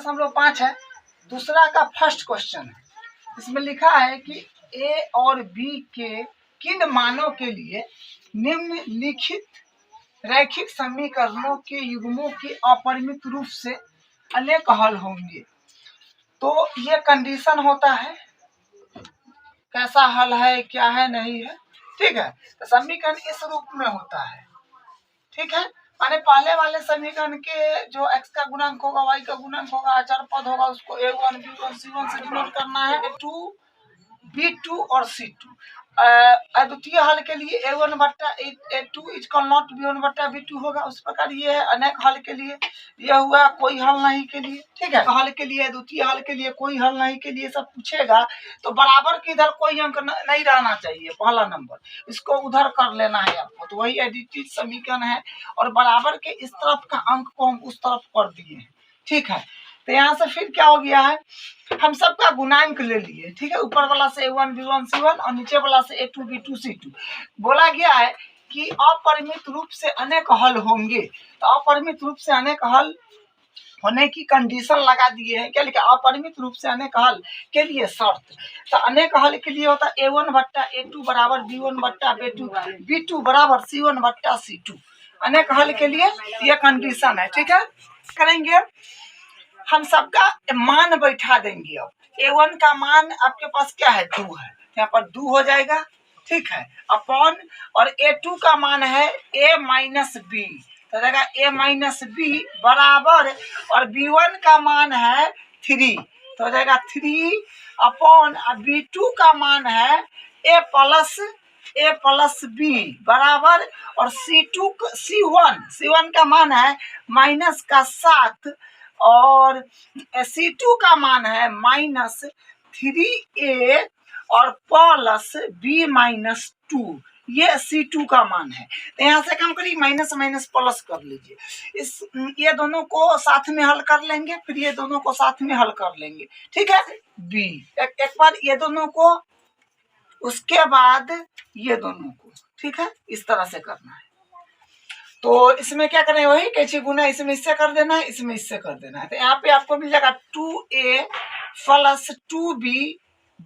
3.5 है। दूसरा का फर्स्ट क्वेश्चन है। इसमें लिखा है कि ए और बी के किन मानों के लिए निम्नलिखित रैखिक समीकरणों के युग्मों के अपरिमित रूप से अनेक हल होंगे। तो ये कंडीशन होता है, कैसा हल है, क्या है, नहीं है, ठीक है। तो समीकरण इस रूप में होता है, ठीक है। माने पहले वाले समीकरण के जो x का गुणांक होगा, y का गुणांक होगा, अचर पद होगा, उसको a1 b1 c1 से डिनोट करना है। a2 b2 और c2। अद्वितीय हल के लिए a1 बट्टा a2 इक्वल नॉट b1 बट्टा b2 होगा। उस प्रकार ये है अनेक हल के लिए, यह हुआ कोई हल नहीं के लिए, ठीक है। हल के लिए, द्वितीय हल के लिए, कोई हल नहीं के लिए सब पूछेगा तो बराबर के इधर कोई अंक नहीं रहना चाहिए, पहला नंबर इसको उधर कर लेना है आपको। तो वही एडिटिव समीकरण है और बराबर के इस तरफ का अंक को हम उस तरफ कर दिए हैं, ठीक है। तो यहाँ से फिर क्या हो गया है, हम सबका गुणांक ले लिए, ठीक है। ऊपर वाला से a1 b1 c1 और नीचे वाला से a2 b2 c2। बोला गया है कि अपरिमित रूप से अनेक हल होंगे। तो अपरिमित रूप से अनेक हल होने की कंडीशन लगा दिए हैं। क्या लिखा, अपरिमित रूप से अनेक हल के लिए शर्त। तो अनेक हल के लिए होता है a1 बट्टा a2 बराबर b1 बट्टा b2 b2 बराबर c1 बट्टा c2। अनेक हल के लिए यह कंडीशन है, ठीक है। करेंगे हम सबका मान बैठा देंगे। अब a1 का मान आपके पास क्या है, 2 है, यहाँ पर 2 हो जाएगा, ठीक है, अपॉन, और a2 का मान है a माइनस बी, तो जाएगा a माइनस बी बराबर, और b1 का मान है 3, तो हो जाएगा 3 अपॉन, b2 का मान है a प्लस बी बराबर, और C1 का मान है माइनस का 7, और C2 का मान है माइनस 3a और प्लस b माइनस 2। ये C2 का मान है। तो यहाँ से काम करिए, माइनस माइनस प्लस कर लीजिए। ये दोनों को साथ में हल कर लेंगे, फिर ये दोनों को साथ में हल कर लेंगे, ठीक है। b एक बार ये दोनों को, उसके बाद ये दोनों को, ठीक है, इस तरह से करना है। तो इसमें क्या करें, वही कैसे गुना, इसमें इससे कर देना है, इसमें इससे कर देना है। तो यहाँ पे आपको मिल जाएगा 2a प्लस 2b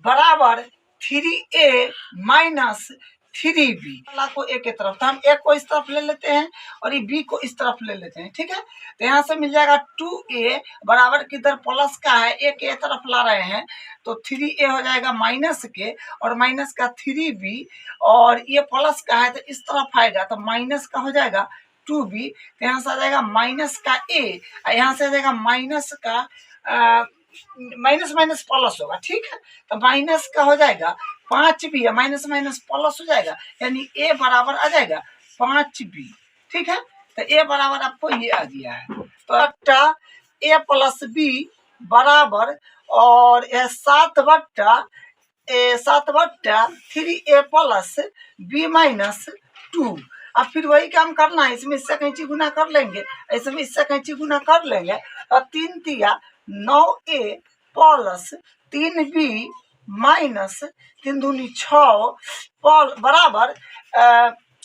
बराबर 3a माइनस 3b। को ए के तरफ, तो हम ए को इस तरफ ले लेते हैं और ये बी को इस तरफ ले लेते हैं, ठीक है। तो यहाँ से मिल जाएगा 2a बराबर किधर प्लस का है, ए के तरफ ला रहे हैं, तो 3a हो जाएगा माइनस के, और माइनस का 3b, और ये प्लस का है तो इस तरफ आएगा तो माइनस का हो जाएगा 2b। तो यहाँ से आ जाएगा माइनस का a, यहाँ से आ जाएगा माइनस का माइनस माइनस प्लस होगा, ठीक है। तो माइनस का हो जाएगा 5b, माइनस माइनस प्लस हो जाएगा, यानी a बराबर आ जाएगा 5b, ठीक है। तो a बराबर आपको ये आ गया है। तो a प्लस b बराबर, और 7 बट्टा 3a प्लस b माइनस 2। अब फिर वही काम करना है, इसमें इससे कैंची गुना कर लेंगे, इसमें इससे कैंची गुना कर लेंगे, और 3 तिया 9a प्लस 3b माइनस 3 दूनी 6 बराबर,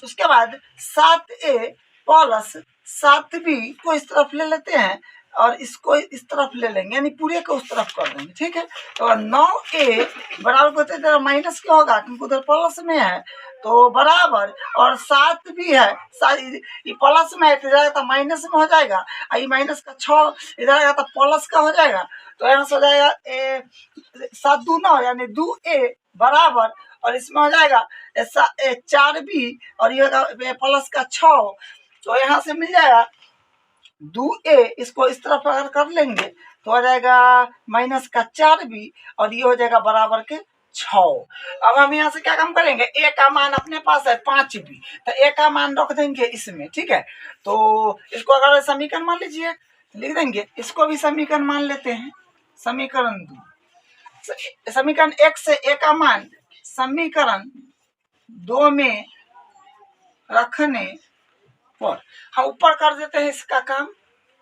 उसके बाद 7a प्लस 7b को इस तरफ ले लेते हैं और इसको इस तरफ ले लेंगे, यानी पूरे को उस तरफ कर देंगे, ठीक है। तो 9a बराबर होते तेरा माइनस क्या होगा, क्योंकि उधर प्लस में है, तो बराबर, और 7 भी है, ये प्लस में है तो जाएगा तो माइनस में हो जाएगा, और ये माइनस का 6 इधर आएगा तो प्लस का हो जाएगा। तो यहाँ से हो जाएगा 7 2 9 यानी 2a बराबर, और इसमें हो जाएगा 4b, और ये होगा प्लस का 6, तो यहाँ से मिल जाएगा 2a, इसको इस तरफ अगर कर लेंगे तो हो जाएगा माइनस का 4b, और ये हो जाएगा बराबर के 6। अब हम यहाँ से क्या काम करेंगे, a का मान अपने पास है 5b, तो a का मान रख देंगे इसमें, ठीक है। तो इसको अगर समीकरण मान लीजिए, लिख देंगे, इसको भी समीकरण मान लेते हैं, समीकरण 2, समीकरण 1 से a का मान समीकरण 2 में रखने पर हम ऊपर कर देते हैं, इसका काम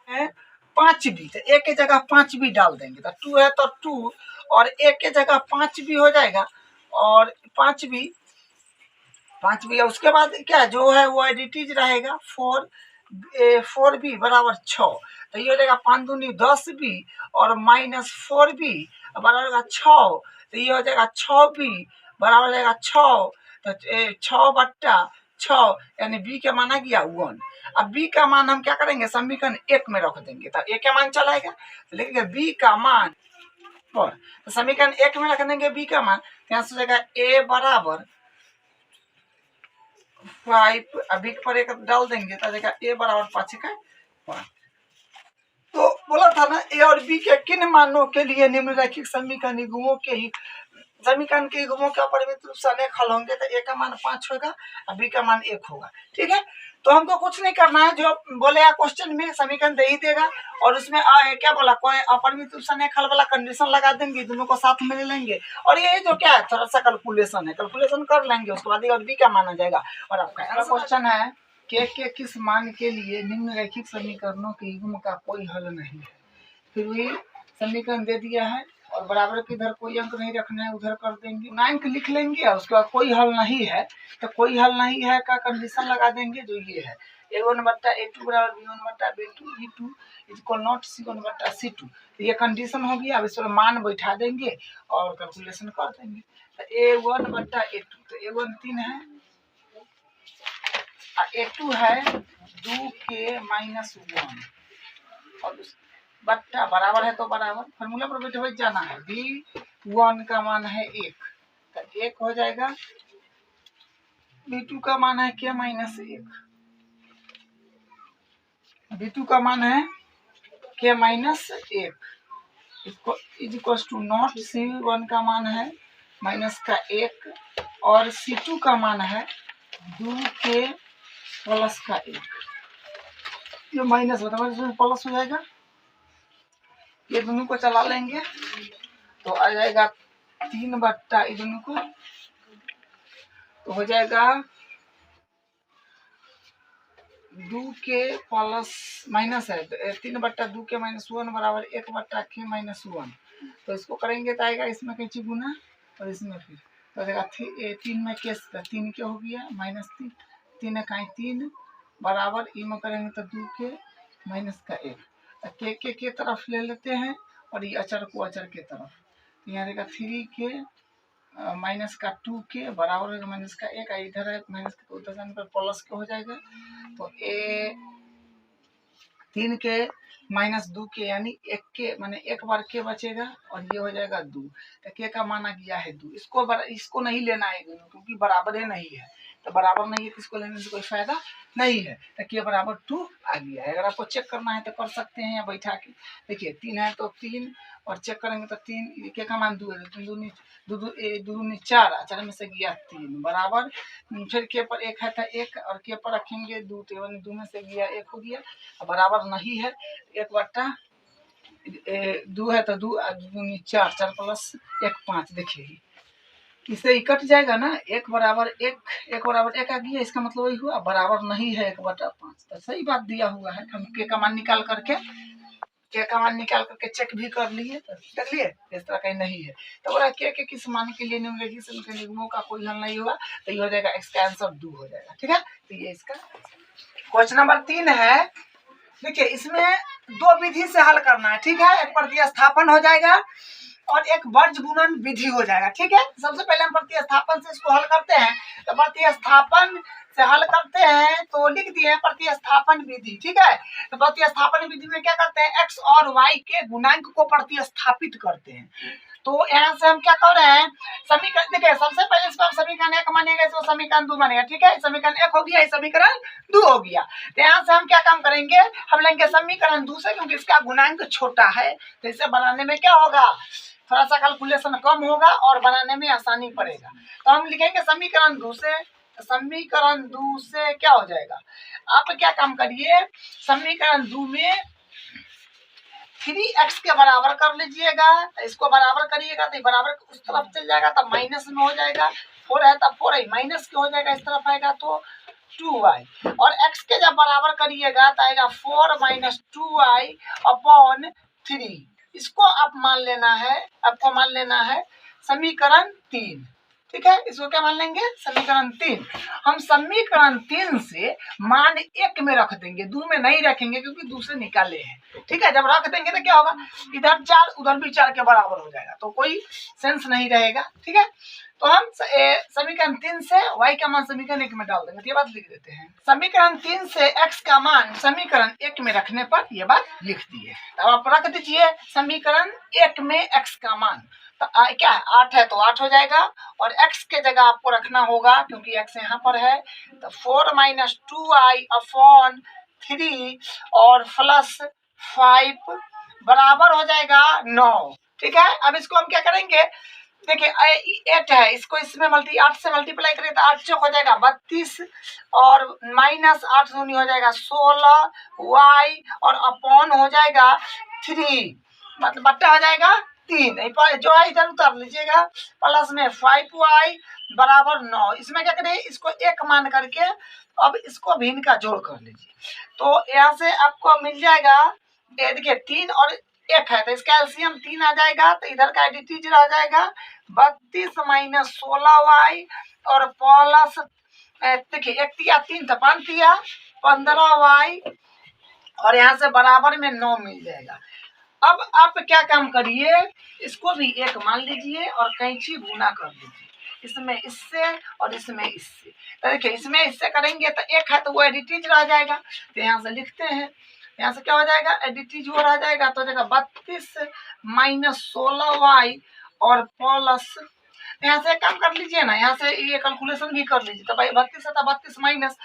है 5b, तो a के जगह 5b डाल देंगे, तो 2 है तो 2, और a के जगह 5b हो जाएगा, और 5b, उसके बाद क्या जो है वो एडिटिव रहेगा 4 4b बराबर 6, तो ये हो जाएगा 5 दूनी 10b और माइनस 4b बराबर होगा 6, तो ये हो जाएगा 6b बराबर हो जाएगा 6, तो 6/6 यानी b का मान आ गया 1। अब b का मान हम क्या करेंगे, समीकरण 1 में रख देंगे, तो a का मान चला आएगा, तो लिखेंगे b का मान और तो समीकरण 1 में रख देंगे b का मान, यहाँ से हो जाएगा a बराबर 5, अभी पर एक डाल देंगे तो देखा a बराबर 5 का 5। तो बोला था ना a और b के किन मानों के लिए निम्नलिखित समीकरण युग्मों के ही समीकरण के युग्मों के अपरिमित रूप से अनेक हल होंगे, तो a का मान 5 होगा और b का मान 1 होगा। ठीक है, तो हमको कुछ नहीं करना है, जो बोलेगा क्वेश्चन में समीकरण दे ही देगा और उसमें क्या बोला, कोई अपरिमित रूप से अनेक हल वाला कंडीशन लगा देंगे, दोनों को साथ में ले लेंगे और ये जो क्या है थोड़ा सा कैलकुलेशन है, कैलकुलेशन कर लेंगे, उसके बाद और b का मान आ जाएगा। और आपका क्वेश्चन है के किस मान के लिए निम्नलिखित समीकरणों के युग्म का कोई हल नहीं है। फिर भी समीकरण दे दिया है और बराबर के इधर कोई अंक नहीं रखना है, उधर कर देंगे 9 लिख लेंगे और उसके बाद कोई हल नहीं है, तो कोई हल नहीं है का कंडीशन लगा देंगे, जो ये है a1/a2 बराबर b1/b2 इक्वल नॉट c1/c2, तो ये कंडीशन होगी। अब इस पर मान बैठा देंगे और कैलकुलेशन कर देंगे, तो a1/a2, तो a1 3 है, a2 है 2k-1 और बट्टा बराबर है तो बराबर फॉर्मूला पर बैठे जाना है। b1 का मान है 1, तो 1 हो जाएगा, b2 का मान है k-1, b2 का मान है k-1 इसको इक्वल टू नॉट, c1 का मान है माइनस का 1 और c2 का मान है 2k प्लस का 1, ये माइनस बताओ इसमें प्लस हो जाएगा, ये दोनों को चला लेंगे तो आ जाएगा 3/, ये दोनों को तो हो जाएगा 2 के प्लस माइनस है 3/2k-1 बराबर 1/k-1, तो इसको करेंगे तो आएगा इसमें कैंची गुना और इसमें फिर तो आ जाएगा 3 में के 3 के हो गया -3, 3 का 3 बराबर ई में करेंगे तो 2k-1 के तरफ ले लेते हैं और ये अचर को अचर के तरफ, तो यहाँ रहेगा 3k-2k बराबर है माइनस का 1, इधर है माइनस का, तो उधर पर प्लस के हो जाएगा, तो ए 3 के -2k यानी 1 के माने 1 बार के बचेगा और ये हो जाएगा 2, तो के का माना गया है 2, इसको नहीं लेना है दोनों क्योंकि बराबर है नहीं है, तो बराबर नहीं है तो इसको लेने से कोई फायदा नहीं है, तो के बराबर 2 आ गया है। अगर आपको चेक करना है तो कर सकते हैं या बैठा के, देखिए 3 है तो 3 और चेक करेंगे तो 3 के का मान 2 है, 3 दूनी 4 अचार में से गया 3 बराबर, फिर के पर 1 है तो 1 और के पर रखेंगे 2, तो 2 में से गया 1 हो गया, बराबर नहीं है 1/2 है तो 2 दूनी 4, 4 प्लस 1 5, देखिए इससे ही कट जाएगा ना, 1 बराबर 1 आ गया, इसका मतलब वही हुआ बराबर नहीं है 1/5, तो सही बात दिया हुआ है। हम के का मान निकाल करके चेक भी कर लिए, कर लिए इस तरह कहीं नहीं है, तो बोला के किस मान के लिए निम्नलिखित समीकरण निगमों का कोई हल नहीं होगा, तो ये हो जाएगा इसका आंसर 2 हो जाएगा। ठीक है, तो ये इसका क्वेश्चन नंबर 3 है। देखिए इसमें 2 विधि से हल करना है, ठीक है, एक प्रतिस्थापन हो जाएगा और एक वर्ज गुणन विधि हो जाएगा। ठीक है, सबसे पहले हम प्रतिस्थापन से इसको हल करते हैं, तो प्रतिस्थापन से हल करते हैं तो लिख दिए हैं प्रतिस्थापन विधि। ठीक है, तो प्रतिस्थापन विधि में क्या करते हैं, x और y के गुणांक को प्रतिस्थापित करते हैं, तो यहाँ से हम क्या कर रहे हैं, समीकरण देखिए सबसे पहले इसको समीकरण 1 मानेगा, इसको समीकरण 2 मानेगा। ठीक है, समीकरण 1 हो गया, समीकरण 2 हो गया, तो यहाँ से हम क्या काम करेंगे, हम लेंगे समीकरण 2 से, क्योंकि इसका गुणांक छोटा है, तो इसे बनाने में क्या होगा, थोड़ा सा कैलकुलेशन कम होगा और बनाने में आसानी पड़ेगा, तो हम लिखेंगे समीकरण 2 से, समीकरण 2 से क्या हो जाएगा, आप क्या काम करिए, समीकरण 2 में 3x के बराबर कर लीजिएगा, इसको बराबर करिएगा तो बराबर उस तरफ चल जाएगा तो माइनस में हो जाएगा, 4 है तो 4 माइनस के हो जाएगा, इस तरफ आएगा तो 2y, और x के जब बराबर करिएगा तो आएगा 4 - 2y अपॉन 3, इसको आप मान लेना है, आपको मान लेना है समीकरण 3। ठीक है, इसको क्या मान लेंगे, समीकरण 3। हम समीकरण 3 से मान 1 में रख देंगे, 2 में नहीं रखेंगे क्योंकि 2 से निकाले हैं। ठीक है, जब रख देंगे तो क्या होगा, इधर 4 उधर भी 4 के बराबर हो जाएगा, तो कोई सेंस नहीं रहेगा। ठीक है, तो हम समीकरण 3 से y का मान समीकरण 1 में डाल देंगे, तो ये बात लिख देते हैं। समीकरण 3 से x का मान समीकरण 1 में रखने पर ये बात लिख दिए। अब आप रख दीजिए समीकरण 1 में x का मान, तो क्या 8 है तो 8 हो जाएगा, और x के जगह आपको रखना होगा क्योंकि x यहाँ पर है, तो 4 - 2i अपॉन 3 और प्लस 5 बराबर हो जाएगा 9। ठीक है, अब इसको हम क्या करेंगे, देखिए 8 है, इसको इसमें 8 से मल्टीप्लाई करें तो 8 चौक हो जाएगा 32, और -8 दूनी हो जाएगा 16 y, और अपॉन हो जाएगा 3, मतलब बट्टा हो जाएगा 3, जो है इधर उतार लीजिएगा, प्लस में 5y बराबर 9। इसमें क्या करें, इसको 1 मान करके अब इसको भी इनका जोड़ कर लीजिए, तो यहाँ से आपको मिल जाएगा, देखिए 3 और 1 है तो इसका एलसीएम 3 आ जाएगा, तो इधर का एडिटिव रह जाएगा 32 - 16y और प्लस, देखिए 1 तिया 3 तो 5 तिया 15y, और यहाँ से बराबर में 9 मिल जाएगा। अब आप क्या काम करिए, इसको भी 1 मान लीजिए और कैंची गुना कर दीजिए, इसमें इससे और इसमें इससे, तो देखिए इसमें इससे करेंगे तो 1 है तो वो एडिटिव रह जाएगा, तो यहाँ से लिखते हैं, यहाँ से क्या हो जाएगा, एडिटिव वो रह जाएगा, तो हो जाएगा 32 - 16y और प्लस, यहाँ से काम कर लीजिए ना, यहाँ से ये कैलकुलेशन भी कर लीजिए, तो भाई 32 है तो 32 माइनस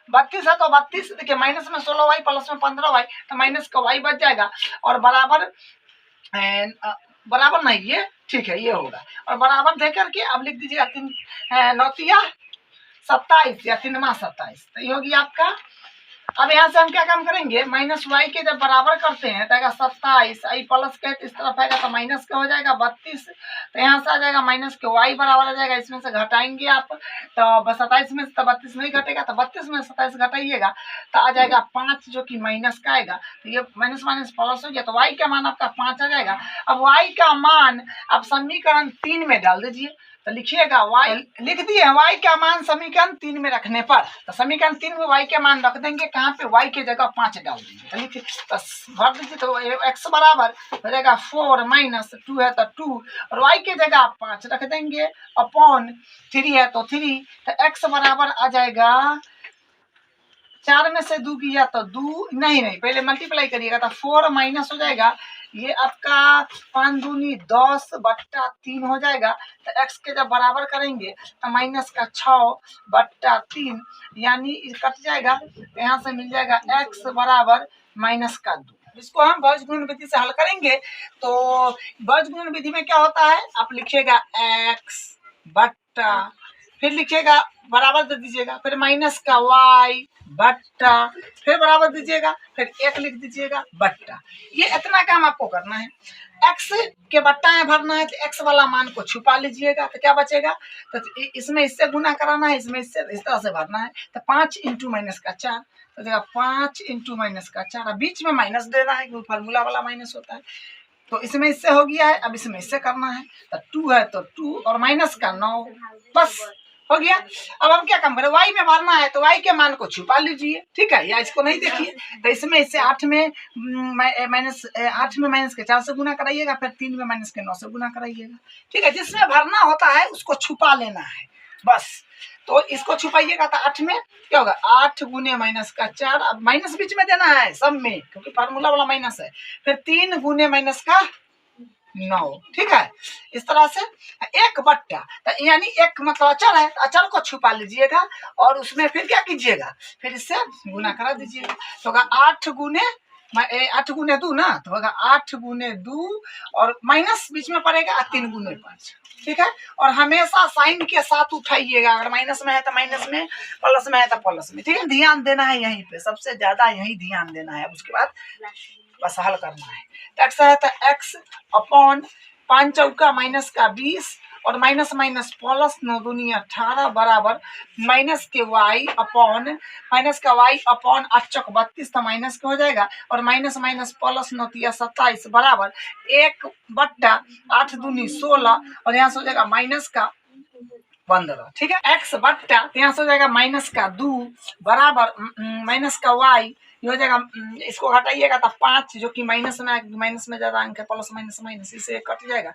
32 है तो 32, देखिए माइनस में 16y प्लस में 15y, तो माइनस का y बच जाएगा, और बराबर बराबर नहीं, ये ठीक है ये होगा, और बराबर दे करके अब लिख दीजिएगा 3 9 तिया 27 या 3 मा 27, तो ये होगी आपका। अब यहाँ से हम क्या काम करेंगे, माइनस वाई के जब बराबर करते हैं तो आएगा 27, आई प्लस के इस तरफ आएगा तो माइनस का हो जाएगा 32, तो यहाँ से आ जाएगा माइनस के वाई बराबर आ जाएगा, इसमें से घटाएंगे आप तो 27 में से तो 32 नहीं घटेगा, तो 32 में 27 घटाइएगा तो आ जाएगा 5, जो कि माइनस का आएगा, तो ये माइनस माइनस प्लस हो गया, तो वाई का मान आपका 5 आ जाएगा। अब वाई का मान आप समीकरण 3 में डाल दीजिए, तो लिखिएगा y, लिख दिए y का मान समीकरण 3 में रखने पर, तो समीकरण 3 में y के मान रख देंगे, कहाँ पे y के जगह 5 डाल देंगे, तो लिखिए बस भर दीजिए, तो x बराबर हो जाएगा 4 - 2 है तो 2, और y के जगह 5 रख देंगे, अपॉन 3 है तो 3, तो x बराबर आ जाएगा 4 में से 2 किया तो 2 नहीं पहले मल्टीप्लाई करिएगा, तो 4 माइनस हो जाएगा, ये आपका 5 दूनी 10 बट्टा 3 हो जाएगा, तो x के जब बराबर करेंगे तो माइनस का 6 बट्टा 3 यानी कट जाएगा, तो यहाँ से मिल जाएगा x बराबर माइनस का 2। इसको हम बीजगुणन विधि से हल करेंगे, तो बीजगुणन विधि में क्या होता है, आप लिखिएगा x बट्टा, फिर लिखिएगा बराबर दे दीजिएगा, फिर माइनस का y बट्टा, फिर बराबर दीजिएगा, फिर 1 लिख दीजिएगा बट्टा, ये इतना काम आपको करना है। x के बट्टा में भरना है तो x वाला मान को छुपा लीजिएगा, तो क्या बचेगा, तो इसमें इससे गुना कराना है, इसमें इससे इस तरह से भरना है, तो 5 × माइनस का 4, तो देखा 5 × माइनस का 4, बीच में माइनस देना है क्योंकि फार्मूला वाला माइनस होता है, तो इसमें इससे हो गया है, अब इसमें इससे करना है, तो 2 है तो 2 और माइनस का 9, बस हो गया। अब हम क्या काम करें, y में भरना है तो y के मान को छुपा लीजिए, ठीक है, या इसको नहीं देखिए, तो इसमें इससे 8 में माइनस 8 में माइनस के 4 से गुना कराइएगा, फिर 3 में माइनस के 9 से गुना कराइएगा, ठीक है, जिसमें भरना होता है उसको छुपा लेना है बस, तो इसको छुपाइएगा तो 8 में क्या होगा, 8 × माइनस का 4, अब माइनस बीच में देना है सब में क्योंकि फार्मूला वाला माइनस है, फिर 3 × माइनस का 9, ठीक है, इस तरह से 1 बट्टा, तो यानी 1 मतलब अचर है, अचर को छुपा लीजिएगा और उसमें फिर क्या कीजिएगा, फिर इससे गुना करा दीजिएगा, तो होगा 8 × 2 ना, तो होगा 8 × 2 और माइनस बीच में पड़ेगा 3 × 5, ठीक है, और हमेशा साइन के साथ उठाइएगा, अगर माइनस में है तो माइनस में, प्लस में है तो प्लस में, ठीक है, ध्यान देना है यहीं पे, सबसे ज्यादा यही ध्यान देना है, उसके बाद बस हल करना है। तो x है तो x अपॉन 5 चौका माइनस का 20 और माइनस माइनस प्लस 9 दूनी 18 बराबर माइनस के वाई अपॉन माइनस का वाई अपॉन 8 चौक 32 तो माइनस का हो जाएगा और माइनस माइनस प्लस 9 तिया 27 बराबर 1/8 दूनी 16 और यहाँ से हो जाएगा माइनस का 15। ठीक है, x बट्टा यहाँ से हो जाएगा माइनस का 2 बराबर माइनस का y, ये हो जाएगा इसको हटाइएगा तो 5 जो कि माइनस में ज्यादा अंक है, प्लस माइनस माइनस इसे कट जाएगा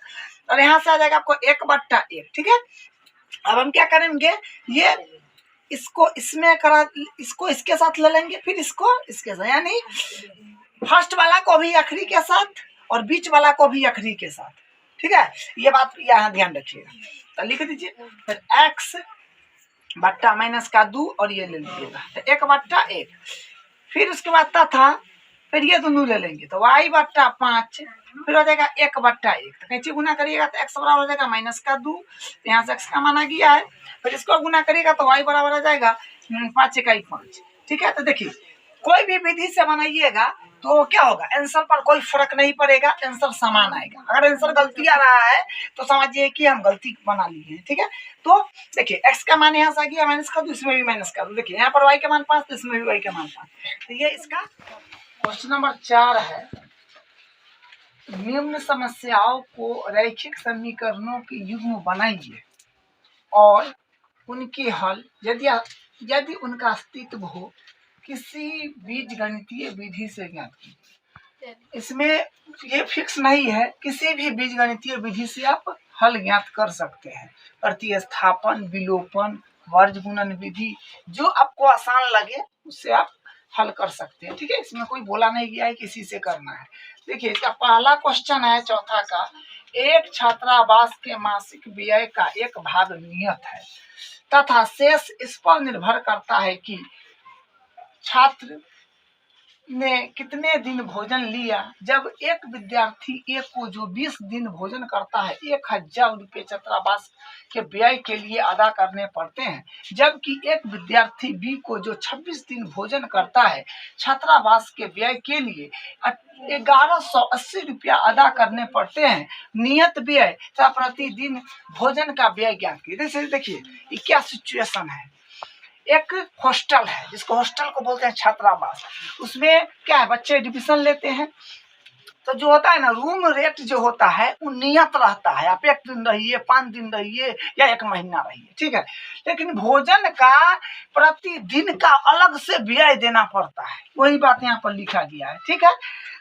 और यहाँ से आ जाएगा आपको 1/1। ठीक है, अब हम क्या करेंगे, ये इसको इसमें करा, इसको इसके साथ ले लेंगे, फिर इसको इसके साथ, यानी फर्स्ट वाला को भी आखिरी के साथ और बीच वाला को भी आखिरी के साथ। ठीक है, ये बात यहाँ ध्यान रखिएगा, तो लिख दीजिए फिर x बट्टा माइनस का 2 और ये ले लीजिएगा तो 1/1, फिर उसके बाद था फिर ये दोनों ले लेंगे तो y बट्टा 5, फिर हो जाएगा 1/1, तो कैसे गुना करिएगा तो x बराबर हो जाएगा माइनस का 2, यहाँ से x का माना गया है, फिर इसको गुना करिएगा तो y बराबर हो जाएगा 5 × 5। ठीक है, तो देखिए कोई भी विधि से बनाइएगा तो क्या होगा, आंसर पर कोई फर्क नहीं पड़ेगा, आंसर समान आएगा। अगर आंसर गलती आ रहा है तो समझिए कि हम गलती बना लिए हैं। ठीक है, तो देखिए x का मान यहाँ से आ गया माइनस का 2, इसमें भी माइनस का 2, देखिए यहाँ पर y का मान 5 तो इसमें भी y का मान 5। तो ये इसका क्वेश्चन नंबर 4 है। निम्न समस्याओं को रैखिक समीकरणों के युग्म बनाइए और उनके हल यदि उनका अस्तित्व हो किसी बीजगणितीय विधि से ज्ञात कीजिए। इसमें ये फिक्स नहीं है, किसी भी बीजगणितीय विधि से आप हल ज्ञात कर सकते हैं, प्रतिस्थापन, विलोपन, वर्गगुणन विधि, जो आपको आसान लगे उससे आप हल कर सकते हैं। ठीक है, इसमें कोई बोला नहीं गया है किसी से करना है। देखिए इसका पहला क्वेश्चन है चौथा का, एक छात्रावास के मासिक व्यय का एक भाग नियत है तथा शेष इस पर निर्भर करता है कि छात्र ने कितने दिन भोजन लिया। जब एक विद्यार्थी ए को जो 20 दिन भोजन करता है 1000 रुपये छात्रावास के व्यय के लिए अदा करने पड़ते हैं, जबकि एक विद्यार्थी बी को जो 26 दिन भोजन करता है छात्रावास के व्यय के लिए 1180 रुपया अदा करने पड़ते हैं। नियत व्यय तथा प्रतिदिन भोजन का व्यय ज्ञात कीजिए। देखिए ये क्या सिचुएशन है, एक हॉस्टल है जिसको हॉस्टल को बोलते हैं छात्रावास, उसमें क्या है बच्चे एडमिशन लेते हैं, तो जो होता है ना रूम रेट जो होता है वो नियत रहता है, आप 1 दिन रहिए, 5 दिन रहिए या 1 महीना रहिए। ठीक है, लेकिन भोजन का प्रतिदिन का अलग से व्यय देना पड़ता है, वही बात यहाँ पर लिखा गया है। ठीक है,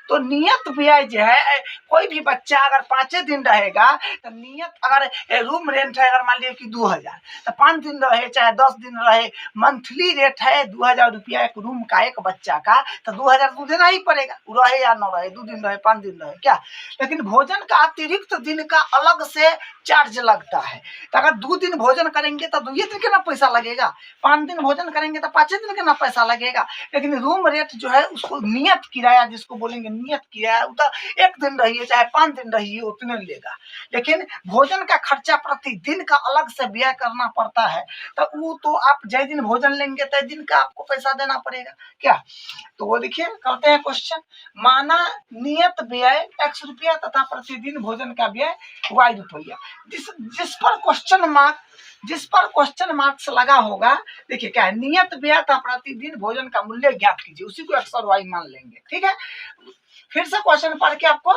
तो नियत व्यय जो है, कोई भी बच्चा अगर 5 दिन रहेगा तो नियत, अगर रूम रेंट है अगर मान लीजिए कि 2000, तो 5 दिन रहे चाहे 10 दिन रहे, मंथली रेट है 2000 रुपया एक रूम का एक बच्चा का, तो 2000 तो देना ही पड़ेगा, रहे या न रहे, 2 दिन रहे 5 दिन रहे क्या। लेकिन भोजन का अतिरिक्त दिन का अलग से चार्ज लगता है, तो अगर 2 दिन भोजन करेंगे तो 2 दिन के ना पैसा लगेगा, 5 दिन भोजन करेंगे तो 5 दिन के ना पैसा लगेगा। लेकिन रूम रेट जो है उसको नियत किराया जिसको बोलेंगे नियत किराया, तो 1 दिन रहिए चाहे 5 दिन रहिए उतने लेगा। लेकिन भोजन का खर्चा प्रतिदिन का अलग से व्यय करना पड़ता है, तो वो तो आप जय दिन भोजन लेंगे तय दिन का आपको पैसा देना पड़ेगा क्या। तो वो देखिए करते हैं क्वेश्चन, माना नियत व्यय x रुपया तथा प्रतिदिन भोजन का व्यय y रुपया, जिस पर क्वेश्चन मार्क्स लगा होगा। देखिए क्या है, नियत व्यय तथा प्रतिदिन भोजन का मूल्य ज्ञात कीजिए, उसी को x और y मान लेंगे। ठीक है, फिर से क्वेश्चन पढ़ के आपको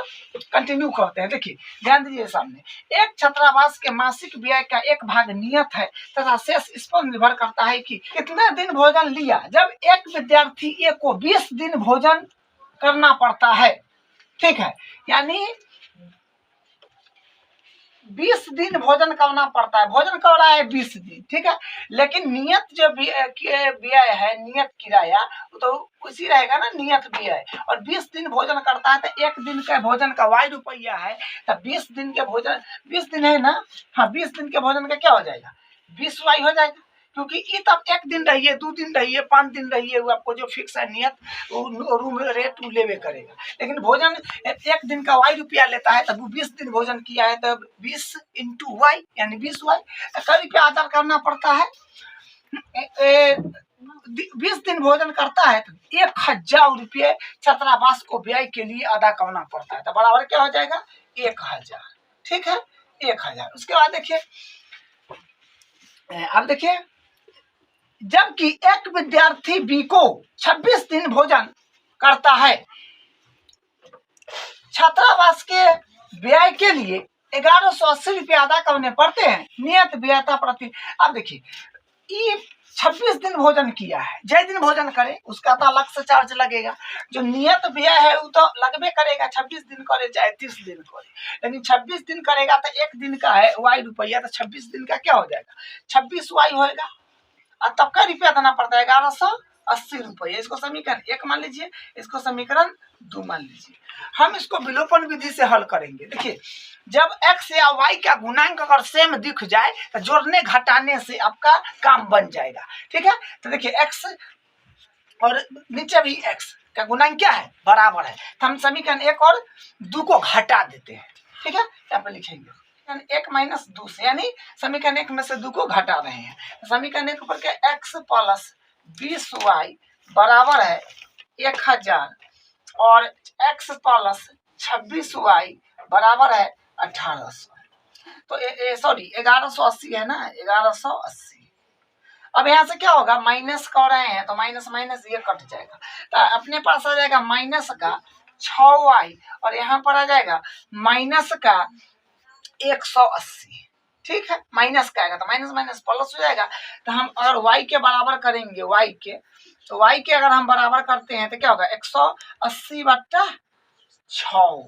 कंटिन्यू करते हैं। देखिए ध्यान दीजिए, सामने एक छात्रावास के मासिक व्यय का एक भाग नियत है तथा शेष इस पर निर्भर करता है कि कितने दिन भोजन लिया। जब एक विद्यार्थी ए को 20 दिन भोजन करना पड़ता है, ठीक है, यानी 20 दिन भोजन करना पड़ता है, भोजन कर रहा है 20 दिन। ठीक है, लेकिन नियत जो व्यय है, नियत किराया, तो उसी रहेगा ना नियत व्यय, और 20 दिन भोजन करता है तो 1 दिन के भोजन का y रुपया है, तो 20 दिन के भोजन 20 दिन है ना, हाँ 20 दिन के भोजन का क्या हो जाएगा 20 y हो जाएगा, क्योंकि ये तब 1 दिन रहिए, 2 दिन रहिए, 5 दिन रहिए, वो आपको जो फिक्स है नियत रूम रेट लेवे करेगा। लेकिन भोजन 1 दिन का y रुपया लेता है, तब 20 दिन भोजन किया है, तब 20 × y यानी 20 y कई रुपया अदा करना पड़ता है। 20 दिन भोजन करता है तो 1000 रुपये छात्रावास को व्यय के लिए अदा करना पड़ता है, तो बराबर क्या हो जाएगा 1000। ठीक है, 1000। उसके बाद देखिए, अब देखिए, जबकि एक विद्यार्थी बी को 26 दिन भोजन करता है, छात्रावास के व्यय के लिए 1180 रुपया अदा करने पड़ते हैं, नियत व्ययता प्रति। अब देखिए, ये 26 दिन भोजन किया है, जय दिन भोजन करे उसका तो अलग से चार्ज लगेगा, जो नियत व्यय है वो तो लगबे करेगा, 26 दिन करे चाहे 30 दिन करे, लेकिन 26 दिन करेगा तो एक दिन का है वाई रुपया, तो 26 दिन का क्या हो जाएगा, 26 वाई होएगा, और तब का रुपया देना पड़ता है 1180 रुपये। इसको समीकरण 1 मान लीजिए, इसको समीकरण 2 मान लीजिए। हम इसको विलोपन विधि से हल करेंगे। देखिए, जब x या y का गुणांक अगर सेम दिख जाए तो जोड़ने घटाने से आपका काम बन जाएगा, ठीक है। तो देखिए x और नीचे भी x का गुणांक क्या है, बराबर है, तो हम समीकरण 1 और 2 को घटा देते हैं, ठीक है। यहाँ पे लिखेंगे 1 माइनस 2 से, यानी समीकरण 1 में से 2 को घटा रहे हैं। समीकरण 1 पर क्या, x प्लस 20y बराबर है 1000 और x प्लस 26y बराबर है 1800। तो सॉरी 1180 है ना, 1180। अब यहाँ से क्या होगा, माइनस कर रहे हैं तो माइनस माइनस ये कट जाएगा, तो अपने पास आ जाएगा माइनस का 6y और यहाँ पर आ जाएगा माइनस का 180, ठीक है। माइनस का आएगा तो माइनस माइनस प्लस हो जाएगा। तो हम अगर y के बराबर करेंगे, y के, तो y के अगर हम बराबर करते हैं तो क्या होगा, 180/6,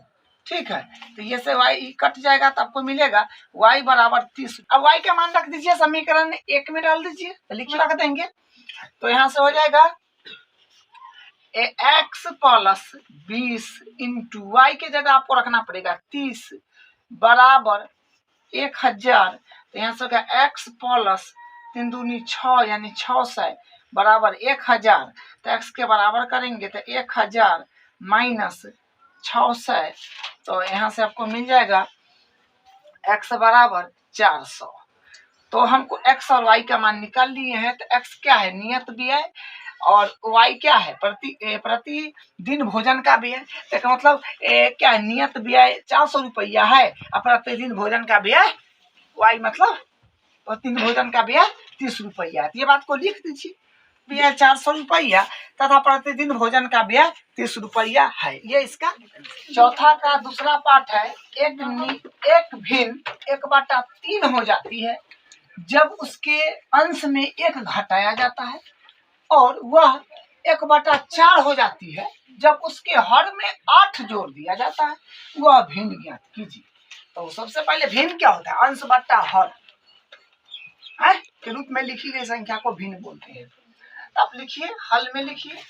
ठीक है। तो ये से y कट जाएगा तो आपको मिलेगा y बराबर 30। अब y का मान रख दीजिए, समीकरण 1 में डाल दीजिए, लिख रख देंगे, तो यहाँ से हो जाएगा x प्लस 20 इंटू y के जगह आपको रखना पड़ेगा 30 बराबर 1000। तो यहाँ से हो गया x प्लस 3 दूनी 6 यानी 600 बराबर 1000। तो x के बराबर करेंगे तो 1000 माइनस 600, तो यहाँ से आपको मिल जाएगा x बराबर 400। तो हमको x और y का मान निकाल लिए हैं। तो x क्या है, नियत व्यय, और y क्या है, प्रति दिन भोजन का व्यय। तो मतलब क्या है, नियत व्यय 400 रुपया है और प्रतिदिन भोजन का व्यय y मतलब प्रतिदिन भोजन का व्यय 30 रुपया है। ये बात को लिख दीजिए, व्यय 400 रुपया तथा प्रतिदिन भोजन का व्यय 30 रुपया है। ये इसका चौथा का दूसरा पाठ है। एक भिन्न 1/3 हो जाती है जब उसके अंश में 1 घटाया जाता है, और वह 1/4 हो जाती है जब उसके हर में 8 जोड़ दिया जाता है। वह भिन्न ज्ञात कीजिए। तो सबसे पहले भिन्न क्या होता है, अंश बट्टा हर के रूप में लिखी गई संख्या को भिन्न बोलते हैं। आप लिखिए, हल में लिखिए,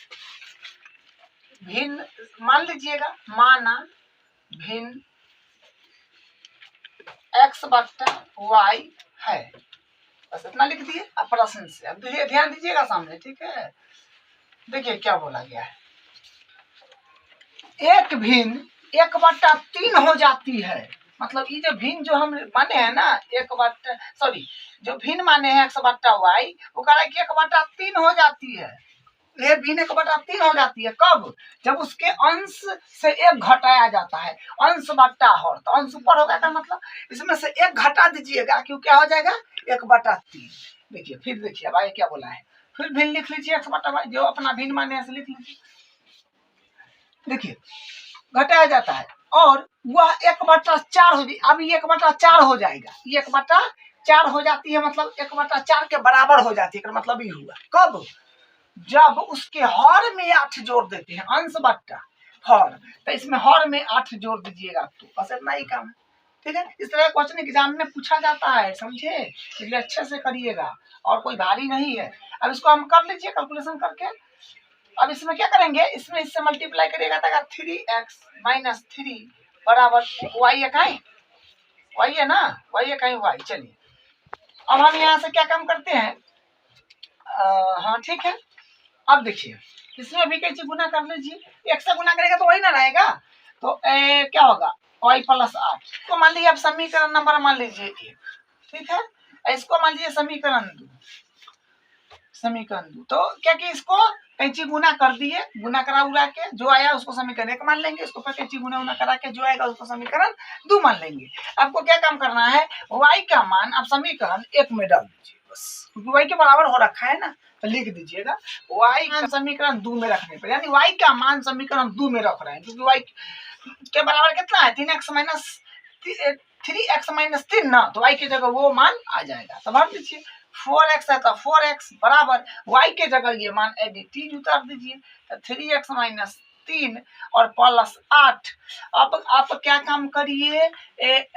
भिन्न मान लीजिएगा, माना भिन्न x/y है, बस इतना लिख दिए। अब प्रश्न से अब ध्यान दीजिएगा सामने, ठीक है। देखिए क्या बोला गया है, एक भिन्न 1/3 हो जाती है। मतलब ये जो भिन्न जो हम माने हैं ना, जो भिन्न माने हैं x/y, वो कह रहा है कि 1/3 हो जाती है। ये भिन्न 1/3 हो जाती है कब, जब उसके अंश से 1 घटाया जाता है, अंश बट्टा हर। तो अंश ऊपर होगा का मतलब इसमें से 1 घटा दीजिएगा, क्यों क्या हो जाएगा 1/3। देखिए फिर देखिए अब आगे क्या बोला है, फिर भिन्न लिख लीजिए, x/y जो अपना भिन्न माने ऐसे लिख लीजिए। देखिए घटाया जाता है और वह 1/4 हो, अब ये 1/4 हो जाएगा, ये 1/4 हो जाती है, मतलब 1/4 के बराबर हो जाती है। मतलब ये हुआ कब, जब उसके हर में 8 जोड़ देते हैं, अंश बट्टा हर। तो इसमें हर में 8 जोड़ दीजिएगा, तो बस इतना ही काम है, ठीक है। इस तरह क्वेश्चन एग्जाम में पूछा जाता है, समझे, इसलिए अच्छे से करिएगा, और कोई भारी नहीं है। अब इसको हम कर लीजिए कैलकुलेशन करके। अब इसमें क्या करेंगे, इसमें इससे मल्टीप्लाई करिएगा तो 3x - 3 बराबर y इकाई, y है ना, y इकाई y। चलिए अब हम यहाँ से क्या काम करते हैं, हाँ ठीक है। अब देखिए इसमें भी कैसे गुना कर लीजिए, 1 से गुना करेगा तो वही ना रहेगा। तो क्या होगा, y + 8 तो मान लीजिए, अब समीकरण नंबर मान लीजिए 1, ठीक है। इसको मान लीजिए समीकरण 2, तो क्या कि इसको कैंची गुना कर दिए, गुना करा उड़ा के जो आया उसको समीकरण 1 मान लेंगे, उसको फिर कैंची गुना करा के जो आएगा उसको समीकरण 2 मान लेंगे। आपको क्या काम करना है, y का मान आप समीकरण 1 में डाल दीजिए बस, क्योंकि y के बराबर हो रखा है ना, तो लिख दीजिएगा y का समीकरण 2 में रखने पर, यानी y का मान समीकरण 2 में रख रहे हैं, क्योंकि y के बराबर कितना है 3x माइनस 3 ना, तो y की जगह वो मान आ जाएगा। तो भर दीजिए 4x है तो 4x बराबर y के जगह ये मान एडिटिव उतार दीजिए, तो 3x माइनस 3 और प्लस 8। अब आप क्या काम करिए,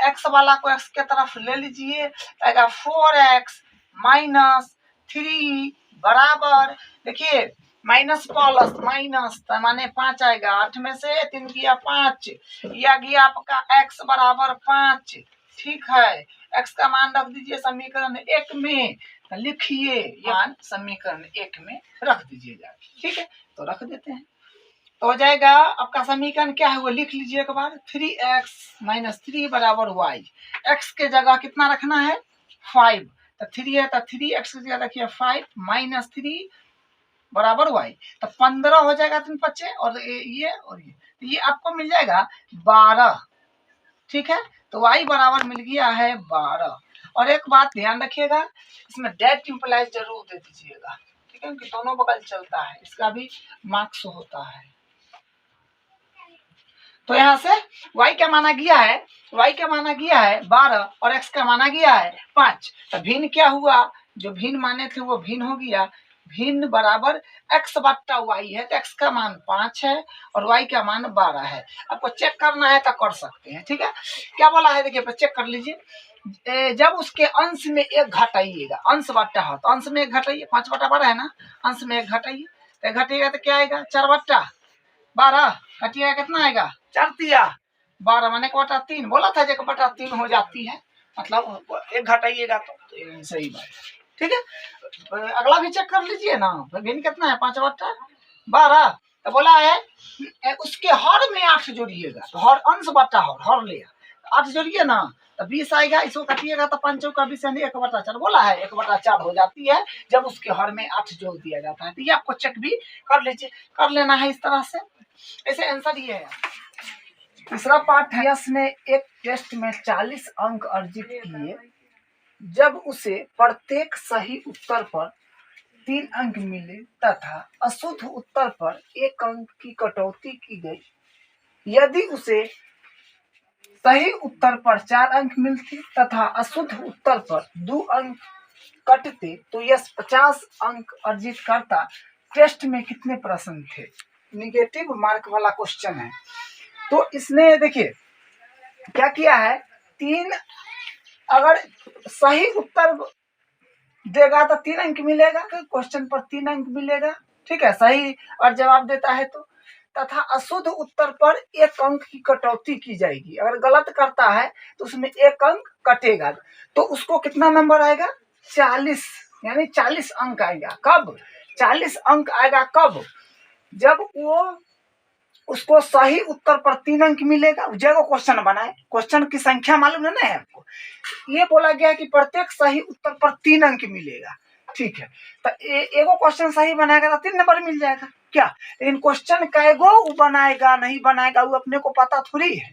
x वाला को x के तरफ ले लीजिए, आएगा 4x माइनस 3 बराबर, देखिए माइनस प्लस माइनस तो माने 5 आएगा, 8 में से 3 किया 5, यह गया आपका x बराबर 5। ठीक है, x का मान रख दीजिए समीकरण 1 में, लिखिए मान समीकरण 1 में रख दीजिएगा। ठीक है, तो रख देते हैं, तो हो जाएगा आपका समीकरण क्या है वो लिख लीजिए एक बार, 3x माइनस 3 बराबर y। x के जगह कितना रखना है 5, तो 3 है तो 3x की जगह रखिए 5 माइनस 3 बराबर y, तो 15 हो जाएगा 3 बच्चे, और ये और ये, तो ये आपको मिल जाएगा 12। ठीक है, तो y बराबर मिल गया है 12। और एक बात ध्यान रखिएगा, इसमें डेट इम्प्लाइज जरूर दे दीजिएगा, ठीक है, क्योंकि दोनों बगल चलता है, इसका भी मार्क्स होता है। तो यहाँ से y का माना गया है, y का माना गया है 12 और x का माना गया है 5। तो भिन्न क्या हुआ, जो भिन्न माने थे वो भिन्न हो गया, भिन्न बराबर x बट्टा y है, तो x का मान 5 है और y का मान 12 है। आपको चेक करना है तो कर सकते हैं। ठीक है, क्या बोला है देखिए, चेक कर लीजिए, जब उसके अंश में एक घटाइएगा, अंश बट्टा हो तो अंश में एक घटाइए, 5 बट्टा 12 है ना, अंश में एक घटाइए, तो घटेगा तो क्या आएगा 4 बट्टा 12, घटिएगा कितना आएगा 4 तिया 12 माने 1/3, बोला था 1/3 हो जाती है, मतलब एक घटाइएगा तो सही बात। ठीक है, अगला भी चेक कर लीजिए ना, भिन्न कितना है 5/12, तो बोला है उसके हर में 8 जोड़िएगा, तो हर अंश बट्टा हर ले 8 जोड़िए ना, तो 20 आएगा, इसको काटिएगा तो 5 चौका 20 यानी 1/4 बोला है, 1/4 हो जाती है जब उसके हर में 8 जोड़ दिया जाता है। तो ये आपको चेक भी कर लीजिए, कर लेना है इस तरह से, ऐसे आंसर ये है। तीसरा पाठ है, यश ने एक टेस्ट में 40 अंक अर्जित किए, जब उसे प्रत्येक सही उत्तर पर 3 अंक मिले तथा अशुद्ध उत्तर पर 1 अंक की कटौती की गई। यदि उसे सही उत्तर पर 4 अंक मिलते तथा अशुद्ध उत्तर पर 2 अंक कटते तो यह 50 अंक अर्जित करता। टेस्ट में कितने प्रश्न थे, निगेटिव मार्क वाला क्वेश्चन है। तो इसने देखिए क्या किया है, 3 अगर सही उत्तर देगा तो 3 अंक मिलेगा, क्वेश्चन पर 3 अंक मिलेगा। ठीक है, सही और जवाब देता है तो, तथा अशुद्ध उत्तर पर 1 अंक की कटौती की जाएगी, अगर गलत करता है तो उसमें 1 अंक कटेगा, तो उसको कितना नंबर आएगा 40, यानी 40 अंक आएगा। कब 40 अंक आएगा, कब जब वो उसको सही उत्तर पर 3 अंक मिलेगा, जगह क्वेश्चन बनाए, क्वेश्चन की संख्या मालूम है ना आपको, ये बोला गया कि प्रत्येक सही उत्तर पर 3 अंक मिलेगा। ठीक है, तो एगो क्वेश्चन सही बनाएगा तो 3 नंबर मिल जाएगा क्या, लेकिन क्वेश्चन कैगो बनाएगा नहीं बनाएगा वो अपने को पता थोड़ी है।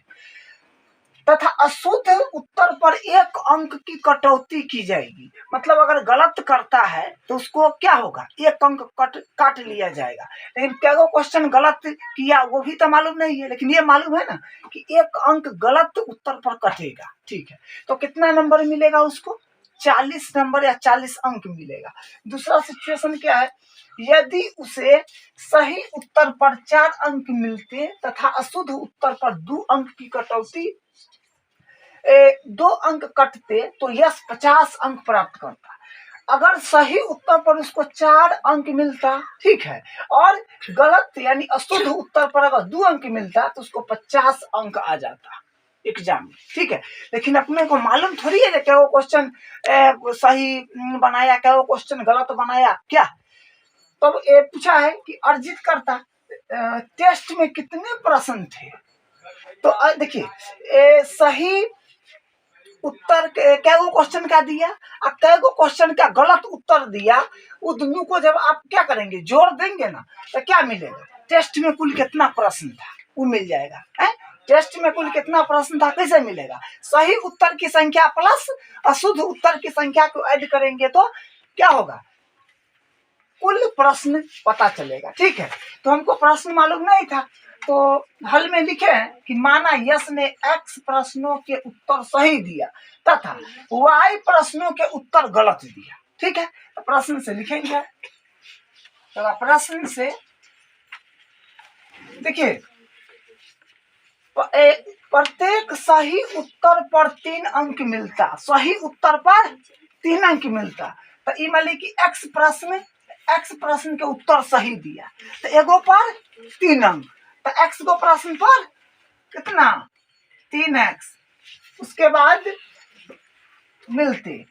तथा अशुद्ध उत्तर पर 1 अंक की कटौती की जाएगी, मतलब अगर गलत करता है तो उसको क्या होगा 1 अंक काट लिया जाएगा, लेकिन क्या वो क्वेश्चन गलत किया वो भी तो मालूम नहीं है, लेकिन ये मालूम है ना कि 1 अंक गलत उत्तर पर कटेगा। ठीक है, तो कितना नंबर मिलेगा उसको 40 नंबर या 40 अंक मिलेगा। दूसरा सिचुएशन क्या है, यदि उसे सही उत्तर पर 4 अंक मिलते तथा अशुद्ध उत्तर पर 2 अंक की कटौती 2 अंक कटते तो यश 50 अंक प्राप्त करता। अगर सही उत्तर पर उसको 4 अंक मिलता, ठीक है, और गलत यानी अशुद्ध उत्तर पर अगर 2 अंक मिलता तो उसको 50 अंक आ जाता एग्जाम में। ठीक है, लेकिन अपने को मालूम थोड़ी है क्या वो क्वेश्चन सही बनाया क्या वो क्वेश्चन गलत बनाया क्या। तब तो पूछा है कि अर्जित करता टेस्ट में कितने प्रश्न थे, तो देखिए सही उत्तर कै गो क्वेश्चन का दिया और कै गो क्वेश्चन का गलत उत्तर दिया, वो दोनों को जब आप क्या करेंगे, जोड़ देंगे ना, तो क्या मिलेगा, टेस्ट में कुल कितना प्रश्न था वो मिल जाएगा है। टेस्ट में कुल कितना प्रश्न था कैसे मिलेगा, सही उत्तर की संख्या प्लस अशुद्ध उत्तर की संख्या को ऐड करेंगे तो क्या होगा, कुल प्रश्न पता चलेगा। ठीक है, तो हमको प्रश्न मालूम नहीं था, तो हल में लिखे हैं कि माना यश ने x प्रश्नों के उत्तर सही दिया तथा y प्रश्नों के उत्तर गलत दिया। ठीक है, तो प्रश्न से लिखेंगे, तो प्रश्न से देखिए, प्रत्येक सही उत्तर पर 3 अंक मिलता, सही उत्तर पर 3 अंक मिलता। तो ये मान ली कि x प्रश्न के उत्तर सही दिया तो एगो पर 3 अंक, तो x गो प्रश्न पर कितना 3x, उसके बाद मिलते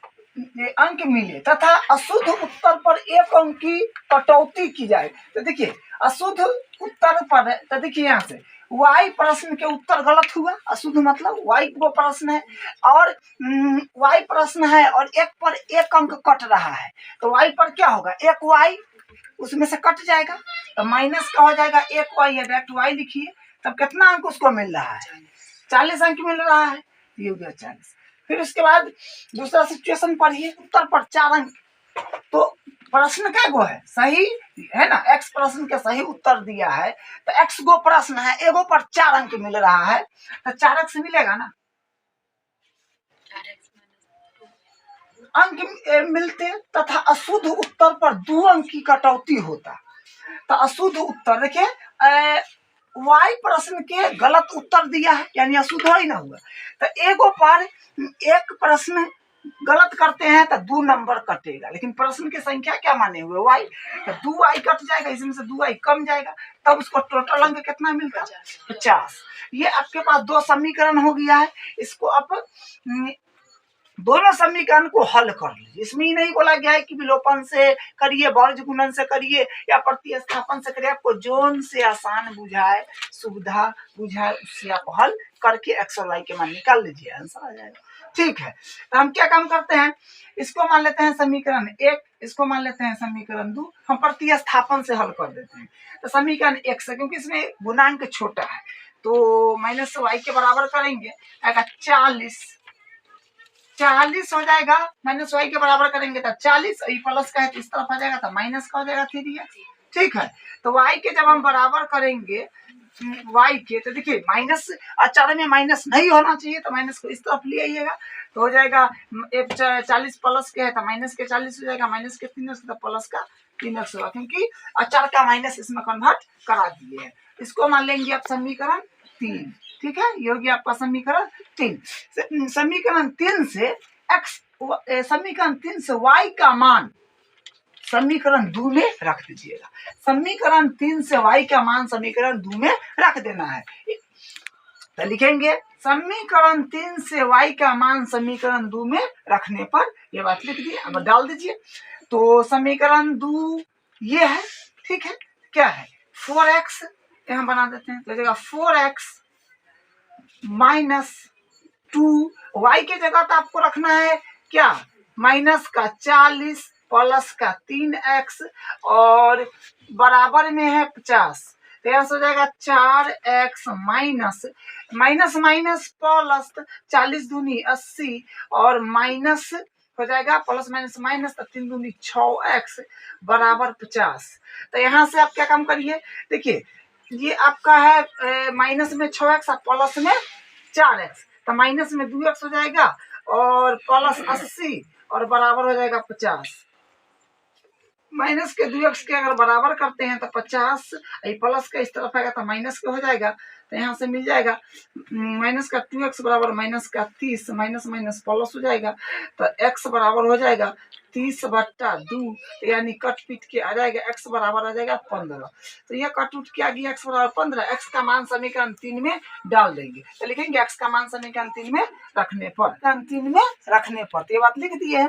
अंक मिले तथा अशुद्ध उत्तर पर 1 अंक की कटौती की जाए। तो देखिए अशुद्ध उत्तर पर, तो देखिए यहाँ से y प्रश्न के उत्तर गलत हुआ, अशुद्ध मतलब y वो प्रश्न है और y प्रश्न है और 1 पर 1 अंक कट रहा है, तो y पर क्या होगा, 1 y उसमें से कट जाएगा, तो माइनस का हो जाएगा 1 y, या डायरेक्ट y लिखिए, तब कितना अंक उसको मिल रहा है, 40 अंक मिल रहा है, ये हो गया 40। फिर उसके बाद दूसरा सिचुएशन पढ़िए, उत्तर पर 4 अंक, तो प्रश्न क्या गो है, सही है ना, x प्रश्न के सही उत्तर दिया है, तो x गो प्रश्न है, एगो पर 4 अंक मिल रहा है, तो 4x मिलेगा ना, अंक मिलते तथा अशुद्ध उत्तर पर 2 अंक की कटौती होता। तो अशुद्ध उत्तर देखिए y प्रश्न के गलत उत्तर दिया है, यानी अशुद्ध ही ना हुआ, तो एगो पर 1 प्रश्न गलत करते हैं तो 2 नंबर कटेगा, लेकिन प्रश्न की संख्या क्या माने हुए y, तो 2y कट जाएगा, इसमें से 2y कम जाएगा, तब उसको टोटल अंक कितना मिलता, 50। ये आपके पास 2 समीकरण हो गया है, इसको आप दोनों समीकरण को हल कर लीजिए। इसमें ही नहीं बोला गया है कि विलोपन से करिए, वर्ज गुणन से करिए या प्रतिस्थापन से करिए, आपको जोन से आसान बुझाए, सुविधा बुझाए, उससे आप हल करके एक्स और वाई के मान निकाल लीजिए, आंसर आ जाएगा। ठीक है, तो हम क्या काम करते हैं, इसको मान लेते हैं समीकरण 1, इसको मान लेते हैं समीकरण 2, हम प्रतिस्थापन से हल कर देते हैं। तो समीकरण 1 से, क्योंकि इसमें गुणांक छोटा है, तो माइनस वाई के बराबर करेंगे, आएगा 40 हो जाएगा, माइनस वाई के बराबर करेंगे तो 40, प्लस का है तो इस तरफ आ जाएगा, तो माइनस का हो जाएगा 3x। ठीक है, तो y के जब हम बराबर करेंगे y के, तो देखिए माइनस अचार में माइनस नहीं होना चाहिए, तो माइनस को इस तरफ ले आइएगा, तो हो जाएगा 40 प्लस के है तो माइनस के 40 हो जाएगा, माइनस के 3x तो प्लस का 3x होगा, क्योंकि अचार का माइनस इसमें कन्वर्ट करा दिए है। इसको मान लेंगे आप समीकरण 3। ठीक है, ये हो गया आपका समीकरण 3। समीकरण 3 से x, समीकरण 3 से y का मान समीकरण 2 में रख दीजिएगा, समीकरण 3 से y का मान समीकरण 2 में रख देना है। तो लिखेंगे समीकरण 3 से y का मान समीकरण 2 में रखने पर, ये बात लिख दिए, अब डाल दीजिए, तो समीकरण 2 ये है। ठीक है, क्या है 4x, यहाँ बना देते हैं, तो जगह 4x माइनस 2, y के जगह तो आपको रखना है क्या, माइनस का 40 प्लस का 3x और बराबर में है 50, तो यहाँ से हो जाएगा 4x minus minus minus plus 40 दूनी 80 और माइनस हो जाएगा प्लस माइनस माइनस, तो 3 दूनी 6x बराबर 50। तो यहाँ से आप क्या काम करिए, देखिए ये आपका है माइनस में 6x और प्लस में 4x, तो माइनस में 2x हो जाएगा और प्लस 80 और बराबर हो जाएगा 50। माइनस के 2x के अगर बराबर करते हैं तो 50, प्लस का इस तरफ आएगा तो माइनस का हो जाएगा, तो यहाँ से मिल जाएगा माइनस का 2x बराबर माइनस का 30, माइनस माइनस प्लस हो जाएगा, तो x बराबर हो जाएगा 30/2, यानी कट पीट के आ जाएगा x बराबर आ जाएगा 15। तो यह कट उठ के आ गया x बराबर 15, x का मान समीकरण 3 में डाल देंगे, तो लिखेंगे x का मान समीकरण 3 में रखने पर, तो ये बात लिख दिए है।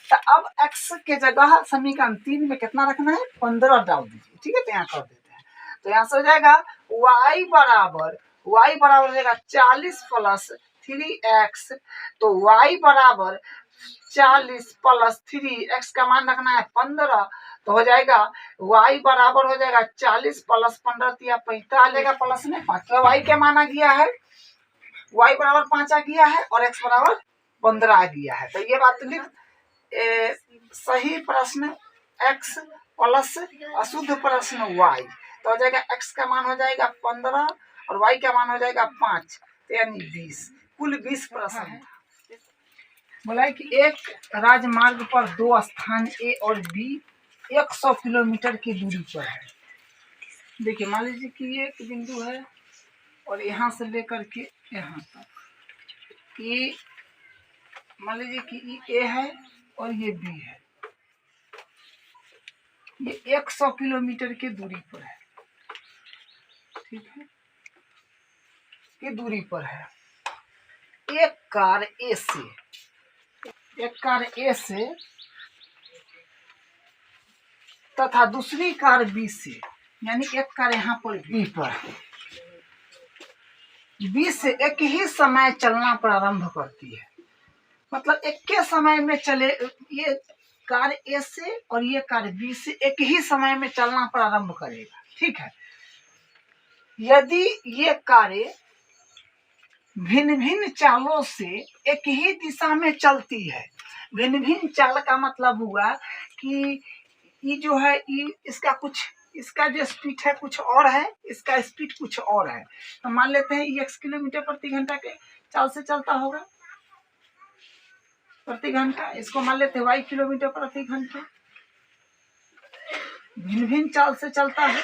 तो अब x के जगह समीकरण 3 में कितना रखना है, 15 डाल दीजिए। ठीक है, तो यहाँ कर देते हैं, तो यहाँ से हो जाएगा y बराबर हो जाएगा 40 प्लस 3x, तो y बराबर 40 प्लस 3x का मान रखना है 15, तो हो जाएगा y बराबर हो जाएगा 40 प्लस 15 या 45 प्लस में 5, तो y क्या माना गया है, y बराबर 5 आ गया है और x बराबर 15 आ गया है। तो ये बात लिख, सही प्रश्न x प्लस अशुद्ध प्रश्न y, तो हो जाएगा x का मान हो जाएगा 15 और y का मान हो जाएगा 5, तो यानी 20, कुल 20 प्रश्न है। बोला है कि एक राजमार्ग पर दो स्थान ए और बी 100 किलोमीटर की दूरी पर है। देखिए मान लीजिए कि ये एक बिंदु है और यहाँ से लेकर के यहाँ तक ये मान लीजिए कि ये ए है और ये बी है, ये 100 किलोमीटर की दूरी पर है, ठीक है, की दूरी पर है। एक कार ए से तथा दूसरी कार बी से, यानी एक कार यहाँ पर बी पर, बी से एक ही समय चलना प्रारंभ करती है, मतलब एक के समय में चले, ये कार ए से और ये कार बी से एक ही समय में चलना प्रारंभ करेगा, ठीक है। यदि ये कारें भिन्न भिन्न चालों से एक ही दिशा में चलती है, भिन्न भिन्न चाल का मतलब हुआ कि ये जो है ये इसका कुछ, इसका जो स्पीड है कुछ और है, इसका स्पीड कुछ और है, तो मान लेते हैं ये x किलोमीटर प्रति घंटा के चाल से चलता होगा प्रति घंटा, इसको मान लेते हैं y किलोमीटर प्रति घंटा, भिन्न भिन्न चाल से चलता है,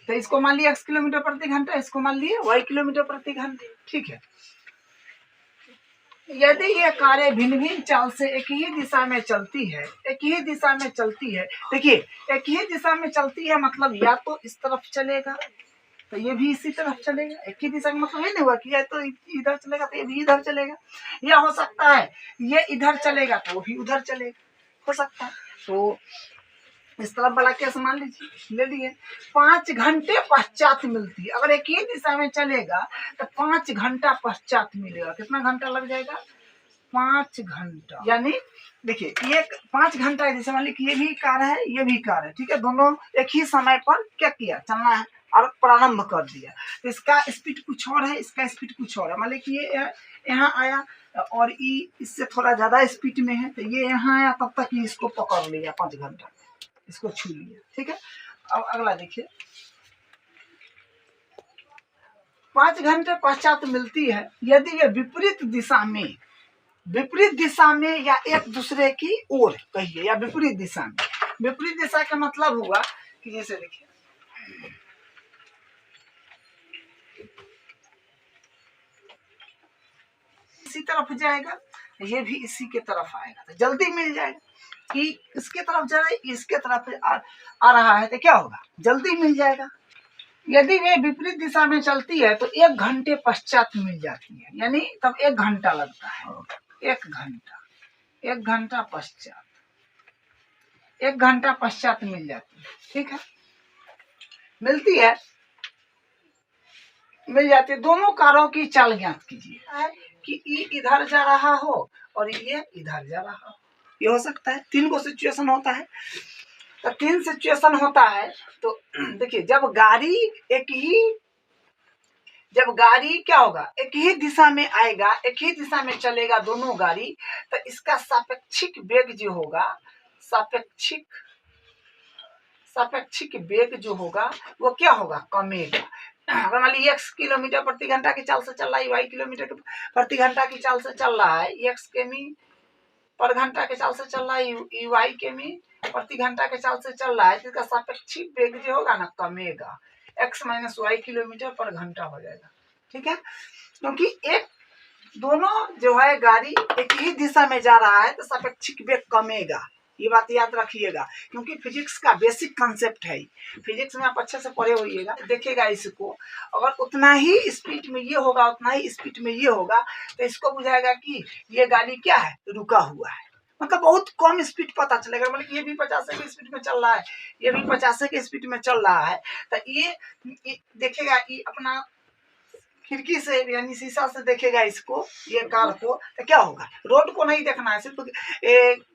तो इसको मान लिया x किलोमीटर प्रति घंटा, इसको मान लिए y किलोमीटर प्रति घंटे, ठीक है। यदि ये कारें भिन्न भिन्न चाल से एक ही दिशा में चलती है, एक ही दिशा में चलती है, देखिए एक ही दिशा में चलती है मतलब या तो इस तरफ चलेगा तो ये भी इसी तरफ चलेगा, एक ही दिशा का मतलब ये नहीं हुआ कि या तो इधर चलेगा तो ये भी इधर चलेगा, या हो सकता है ये इधर चलेगा तो वो भी उधर चलेगा, हो सकता है। तो इस तरफ वाला केस मान लीजिए ले लिए, 5 घंटे पश्चात मिलती है, अगर एक ही दिशा में चलेगा तो 5 घंटा पश्चात मिलेगा, कितना घंटा लग जाएगा, 5 घंटा, यानी देखिए ये 5 घंटा है, जैसे मान लीजिए ये भी कार है ये भी कार है, ठीक है, दोनों एक ही समय पर क्या किया, चलना है और प्रारंभ कर दिया, तो इसका स्पीड कुछ और है, इसका स्पीड कुछ और है, मान लीजिए कि ये यहाँ आया और ई इससे थोड़ा ज्यादा स्पीड में है, तो ये यहाँ आया तब तक ये इसको पकड़ लिया 5 घंटा, इसको छू लिया, ठीक है। अब अगला देखिए, 5 घंटे पश्चात मिलती है यदि वे विपरीत दिशा में या एक दूसरे की ओर कहिए, या विपरीत दिशा में, विपरीत दिशा का मतलब हुआ कि जैसे देखिए इसी तरफ जाएगा ये भी इसी के तरफ आएगा, तो जल्दी मिल जाएगा कि इसके तरफ जा रहा है इसके तरफ आ रहा है, तो क्या होगा, जल्दी मिल जाएगा। यदि वे विपरीत दिशा में चलती है तो 1 घंटे पश्चात मिल जाती है, यानी तब 1 घंटा लगता है, 1 घंटा पश्चात, 1 घंटा पश्चात मिल जाती है, ठीक है, मिलती है, मिल जाती है। दोनों कारों की चाल ज्ञात कीजिए कि ई इधर जा रहा हो और ये इधर जा रहा हो, ये हो सकता है, 3 को सिचुएशन होता है, तो 3 सिचुएशन होता है। तो देखिए जब गाड़ी क्या होगा, एक ही दिशा में आएगा, एक ही दिशा में चलेगा दोनों गाड़ी, तो इसका सापेक्षिक वेग जो होगा, सापेक्षिक वेग जो होगा वो क्या होगा, कमेगा। अगर मान लीजिए x किलोमीटर प्रति घंटा की चाल से चल रहा है, y किलोमीटर प्रति घंटा की चाल से चल रहा है, x किमी पर घंटा के चाल से चल रहा है, y किमी प्रति घंटा के चाल से चल रहा है, इसका सापेक्षिक वेग जो होगा ना कमेगा, x माइनस वाई किलोमीटर पर घंटा हो जाएगा, ठीक है, क्योंकि एक दोनों जो है गाड़ी एक ही दिशा में जा रहा है तो सापेक्षिक वेग कमेगा, ये बात याद रखिएगा, क्योंकि फिजिक्स का बेसिक कंसेप्ट है, फिजिक्स में आप अच्छे से पढ़े होइएगा, देखिएगा इसको, अगर उतना ही स्पीड में ये होगा उतना ही स्पीड में ये होगा तो इसको बुझाएगा कि ये गाड़ी क्या है, रुका हुआ है, मतलब बहुत कम स्पीड पता चलेगा, मतलब ये भी 50 की स्पीड में चल रहा है, ये भी 50 की स्पीड में चल रहा है, तो ये देखिएगा ये अपना खिड़की से यानी शीशा से देखेगा इसको, ये कार को, तो क्या होगा, रोड को नहीं देखना है, सिर्फ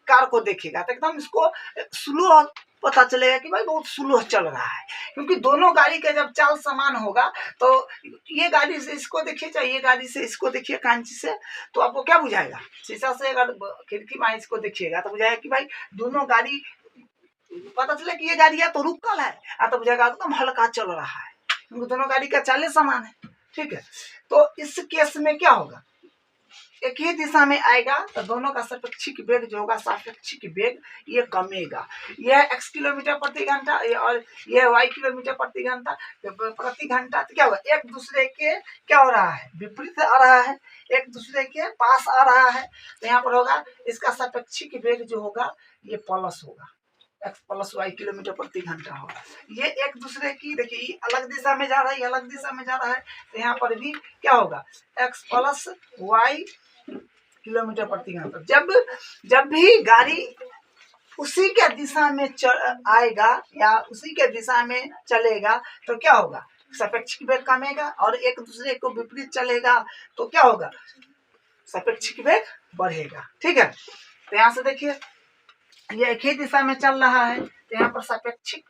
कार को देखेगा तो एकदम इसको स्लो पता चलेगा कि भाई बहुत स्लो चल रहा है। क्योंकि दोनों गाड़ी का जब चाल समान होगा तो ये गाड़ी से इसको देखिए चाहे ये गाड़ी से इसको देखिए कांची से, तो आपको क्या बुझाएगा, शीशा से अगर खिड़की में इसको देखिएगा तो बुझाएगा कि भाई दोनों गाड़ी, पता चले कि ये गाड़ी या तो रुकल है या तो बुझाएगा एकदम हल्का चल रहा है, क्योंकि दोनों गाड़ी का चाले समान है। ठीक है, तो इस केस में क्या होगा, एक ही दिशा में आएगा तो दोनों का सापेक्षिक वेग जो होगा, सापेक्षिक वेग ये कमेगा। यह x किलोमीटर प्रति घंटा और यह y किलोमीटर प्रति घंटा तो क्या होगा, एक दूसरे के क्या हो रहा है, विपरीत आ रहा है, एक दूसरे के पास आ रहा है, तो यहाँ पर होगा इसका सापेक्षिक वेग जो होगा ये प्लस होगा, x प्लस y किलोमीटर प्रति घंटा होगा। ये एक दूसरे की देखिए अलग दिशा में जा रहा है, अलग दिशा में जा रहा है, तो यहाँ पर भी क्या होगा, x प्लस y किलोमीटर प्रति घंटा। जब भी गाड़ी उसी के दिशा में आएगा या उसी के दिशा में चलेगा तो क्या होगा, सापेक्षिक वेग कमेगा, और एक दूसरे को विपरीत चलेगा तो क्या होगा, सापेक्षिक वेग बढ़ेगा। ठीक है, तो यहाँ से देखिए ये एक ही दिशा में चल रहा है, तो यहाँ पर सापेक्षिक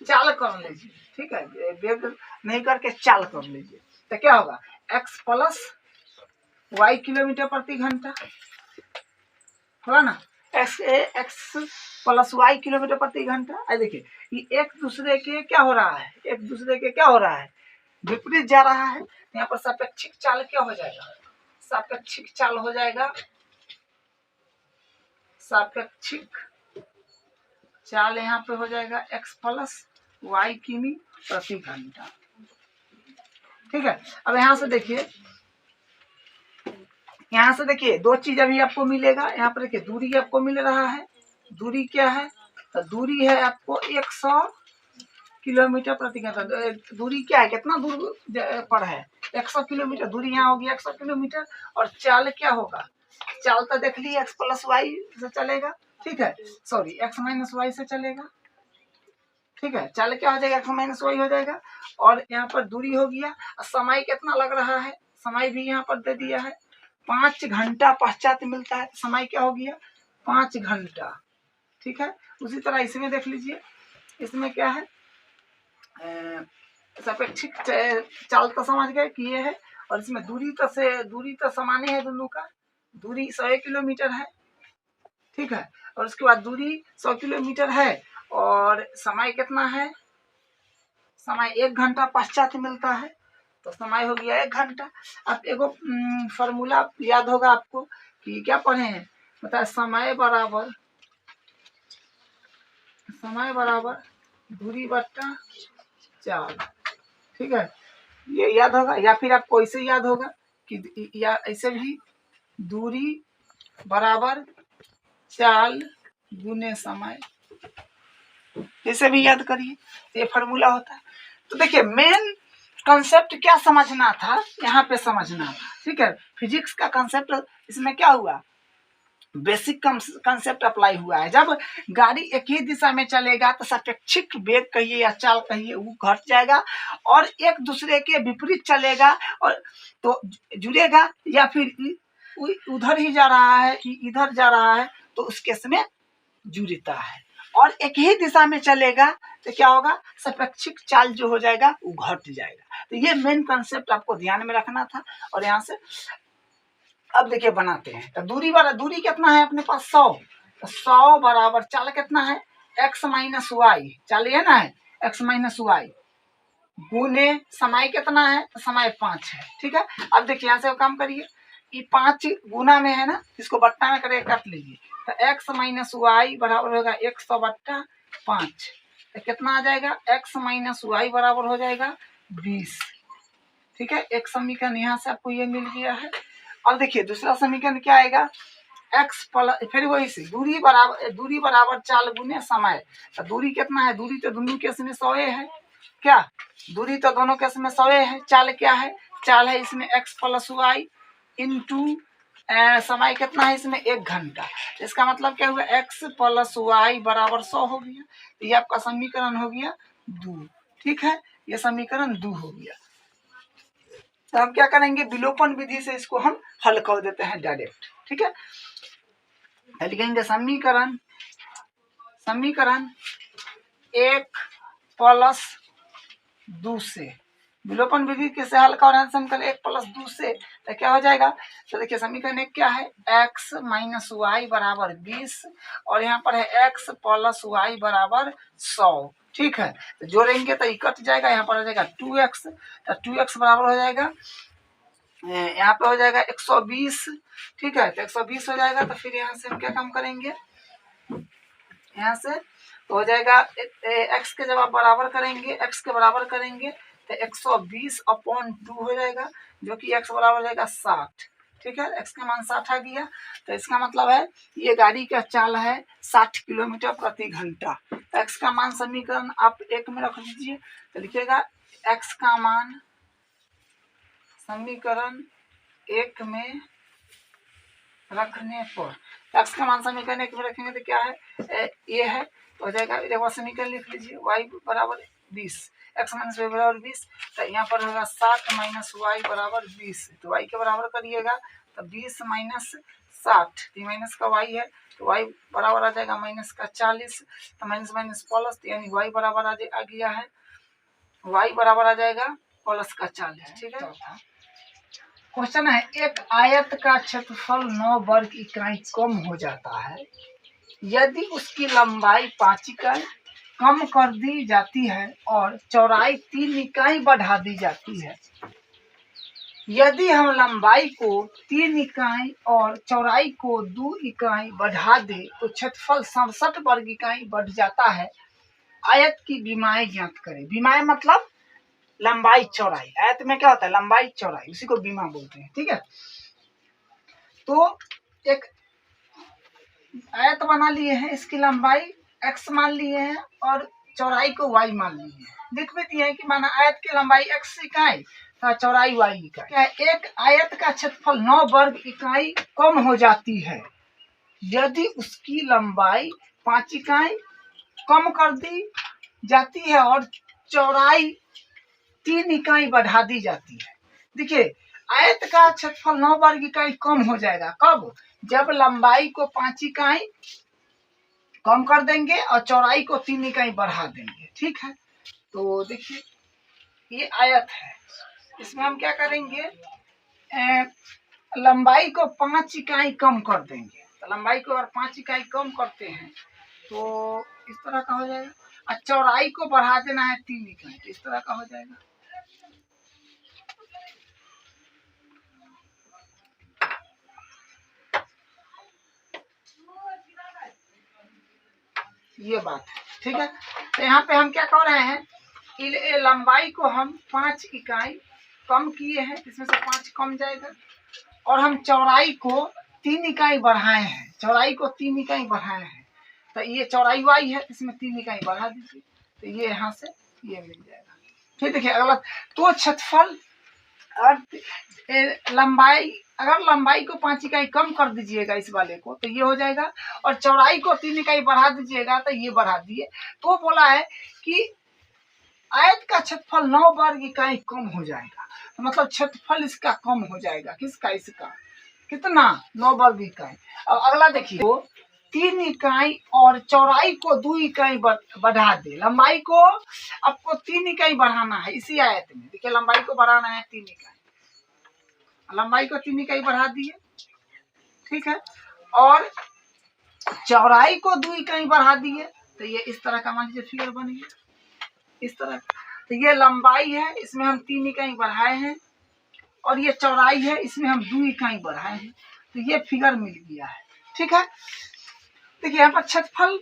चाल कर लीजिए। ठीक है, वेग नहीं करके चाल कर लीजिए, तो क्या होगा, x प्लस y किलोमीटर प्रति घंटा होगा ना, x प्लस y किलोमीटर प्रति घंटा। देखिए ये एक दूसरे के क्या हो रहा है, एक दूसरे के क्या हो रहा है, विपरीत जा रहा है, तो यहाँ पर सापेक्षिक चाल क्या हो जाएगा, सापेक्षिक चाल हो जाएगा, सापेक्षिक चाल यहाँ पे हो जाएगा x प्लस y किमी प्रति घंटा। ठीक है, अब यहाँ से देखिए दो चीज अभी आपको मिलेगा। यहाँ पर देखिए दूरी आपको मिल रहा है, दूरी क्या है, तो दूरी है आपको 100 किलोमीटर प्रति घंटा। दूरी क्या है, कितना दूर पर है, 100 किलोमीटर दूरी यहाँ होगी 100 किलोमीटर। और चाल क्या होगा, चाल तो देख ली x प्लस वाई से चलेगा, ठीक है, सॉरी x माइनस वाई से चलेगा। ठीक है, चाल क्या हो जाएगा, x माइनस वाई हो जाएगा। और यहाँ पर दूरी हो गया, समय कितना लग रहा है, समय भी यहाँ पर दे दिया है, 5 घंटा पश्चात मिलता है, समय क्या हो गया 5 घंटा। ठीक है, उसी तरह इसमें देख लीजिए, इसमें क्या है, सापेक्षिक चाल तो समझ गए कि ये है, और इसमें दूरी तो समान ही है, दोनों का दूरी 100 किलोमीटर है। ठीक है, और उसके बाद दूरी 100 किलोमीटर है और समय कितना है, समय 1 घंटा पश्चात मिलता है, तो समय हो गया 1 घंटा। अब एगो फॉर्मूला याद होगा आपको कि क्या पढ़े हैं, मतलब समय बराबर दूरी बट्टा चाल। ठीक है, ये याद होगा, या फिर आपको ऐसे याद होगा कि या ऐसे भी दूरी बराबर चाल गुने समय, जैसे भी याद करिए, ये फार्मूला होता है। तो देखिए मेन कंसेप्ट क्या समझना था, यहाँ पे समझना था। ठीक है, फिजिक्स का कंसेप्ट इसमें क्या हुआ, बेसिक कंसेप्ट अप्लाई हुआ है। जब गाड़ी एक ही दिशा में चलेगा तो सापेक्षिक वेग कहिए या चाल कहिए वो घट जाएगा, और एक दूसरे के विपरीत चलेगा और तो जुड़ेगा, या फिर उधर ही जा रहा है कि इधर जा रहा है तो उस केस में जुड़ता है। और एक ही दिशा में चलेगा तो क्या होगा, सापेक्षिक चाल जो हो जाएगा वो घट जाएगा। तो ये मेन कंसेप्ट आपको ध्यान में रखना था। और यहाँ से अब देखिए बनाते हैं, तो दूरी कितना है अपने पास 100, तो 100 बराबर चाल कितना है, x माइनस वाई, चाल ये ना है x माइनस वाई गुने समय कितना है, तो समय 5 है। ठीक है, अब देखिए यहाँ से काम करिए, ये 5 गुना में है ना, इसको बट्टा में करके काट लीजिए, तो x माइनस वाई बराबर होगा 100 बट्टा 5, तो कितना आ जाएगा, x माइनस वाई बराबर हो जाएगा 20। ठीक है, एक समीकरण यहाँ से आपको ये मिल गया है। अब देखिए दूसरा समीकरण क्या आएगा, x प्लस, फिर वही से दूरी बराबर चाल गुने समय, तो दूरी कितना है, दूरी तो दोनों केस में 100 है, क्या दूरी तो दोनों केस में 100 है। चाल क्या है, चाल है इसमें x प्लस वाई इंटू समय कितना है इसमें 1 घंटा। इसका मतलब क्या हुआ, x प्लस वाई बराबर 100 हो गया, तो ये आपका समीकरण हो गया 2। ठीक है, ये समीकरण 2 हो गया। तो हम क्या करेंगे, विलोपन विधि से इसको हम हल कर देते हैं डायरेक्ट। ठीक है, लिखेंगे समीकरण 1+2 से विलोपन विधि कैसे हल कर रहे हैं, समीकरण 1+2 से तो क्या हो जाएगा। तो देखिए समीकरण 1 क्या है, x - y बराबर 20 और यहाँ पर है x + y बराबर 100। ठीक है, तो जोड़ेंगे तो ये कट जाएगा, यहाँ पर हो जाएगा 2x, तो 2x बराबर हो जाएगा, यहाँ पे हो जाएगा 120। ठीक है, तो 120 हो जाएगा। तो फिर यहाँ से हम क्या काम करेंगे, यहाँ से तो हो जाएगा x के जब आप बराबर करेंगे, x के बराबर करेंगे तो 120/2 हो जाएगा, जो कि x बराबर हो जाएगा 60। ठीक है, x का मान 60 आ गया। तो इसका मतलब है ये गाड़ी का चाल है 60 किलोमीटर प्रति घंटा। तो x का मान समीकरण आप 1 में रख लीजिए, तो लिखिएगा x का मान समीकरण 1 में रखने पर, x का मान समीकरण 1 में रखेंगे तो क्या है, ये है, तो हो जाएगा, एक बार समीकरण लिख लीजिए, y बराबर 20, x - y बराबर 20, तो यहाँ पर होगा 60 - y बराबर 20, तो y के बराबर करिएगा तो 20 - 60, तो माइनस का y है, तो y बराबर आ जाएगा -40, तो माइनस माइनस प्लस, यानी y बराबर आ गया है, y बराबर आ जाएगा +40। ठीक है, क्वेश्चन है, एक आयत का क्षेत्रफल 9 वर्ग इकाई कम हो जाता है यदि उसकी लंबाई 5 इकाई कम कर दी जाती है और चौड़ाई 3 इकाई बढ़ा दी जाती है। यदि हम लंबाई को 3 इकाई और चौड़ाई को 2 इकाई बढ़ा दे तो क्षेत्रफल 67 वर्ग इकाई बढ़ जाता है। आयत की विमाएं ज्ञात करें। विमाएं मतलब लंबाई चौड़ाई, आयत में क्या होता है, लंबाई चौड़ाई, उसी को विमा बोलते हैं। ठीक है, तो एक आयत बना लिए हैं, इसकी लंबाई x मान लिए हैं और चौड़ाई को y मान लिए हैं। लिख भी दिए हैं कि माना आयत की लंबाई x इकाई तथा चौड़ाई y इकाई। एक आयत का क्षेत्रफल 9 वर्ग इकाई कम हो जाती है यदि उसकी लंबाई 5 इकाई कम कर दी जाती है और चौड़ाई 3 इकाई बढ़ा दी जाती है। देखिए, आयत का क्षेत्रफल 9 वर्ग इकाई कम हो जाएगा कब, जब लंबाई को 5 इकाई कम कर देंगे और चौड़ाई को 3 इकाई बढ़ा देंगे। ठीक है, तो देखिए ये आयत है, इसमें हम क्या करेंगे, लंबाई को 5 इकाई कम कर देंगे। तो लंबाई को अगर 5 इकाई कम करते हैं तो इस तरह का हो जाएगा, और चौड़ाई को बढ़ा देना है 3 इकाई, तो इस तरह का हो जाएगा। ये बात है। ठीक है, तो यहाँ पे हम क्या कर रहे हैं, लंबाई को हम 5 इकाई कम किए हैं, इसमें से 5 कम जाएगा, और हम चौड़ाई को 3 इकाई बढ़ाए हैं, चौड़ाई को 3 इकाई बढ़ाए हैं, तो ये चौड़ाई y है, इसमें 3 इकाई बढ़ा दीजिए, तो ये यहाँ से ये मिल जाएगा। फिर देखिए अगला, तो क्षेत्रफल लंबाई, अगर लंबाई को 5 इकाई कम कर दीजिएगा इस वाले को तो ये हो जाएगा, और चौड़ाई को 3 इकाई बढ़ा दीजिएगा तो ये बढ़ा दिए। तो बोला है कि आयत का क्षेत्रफल 9 वर्ग इकाई कम हो जाएगा, तो मतलब क्षेत्रफल इसका कम हो जाएगा, किसका, इसका, कितना, 9 वर्ग इकाई। अब अगला देखिए, तो 3 इकाई और चौड़ाई को 2 इकाई बढ़ा दे, लंबाई को आपको 3 इकाई बढ़ाना है इसी आयत में। देखिए लंबाई को बढ़ाना है 3 इकाई, लंबाई को 3 इकाई बढ़ा दिए। ठीक है, और चौड़ाई को 2 इकाई बढ़ा दिए, तो ये इस तरह का मान लीजिए फिगर बन गया, इस तरह। तो ये लंबाई है, इसमें हम 3 इकाई बढ़ाए हैं, और ये चौड़ाई है, इसमें हम 2 इकाई बढ़ाए हैं, तो ये फिगर मिल गया है। ठीक है, देखिए यहाँ पर क्षेत्रफल,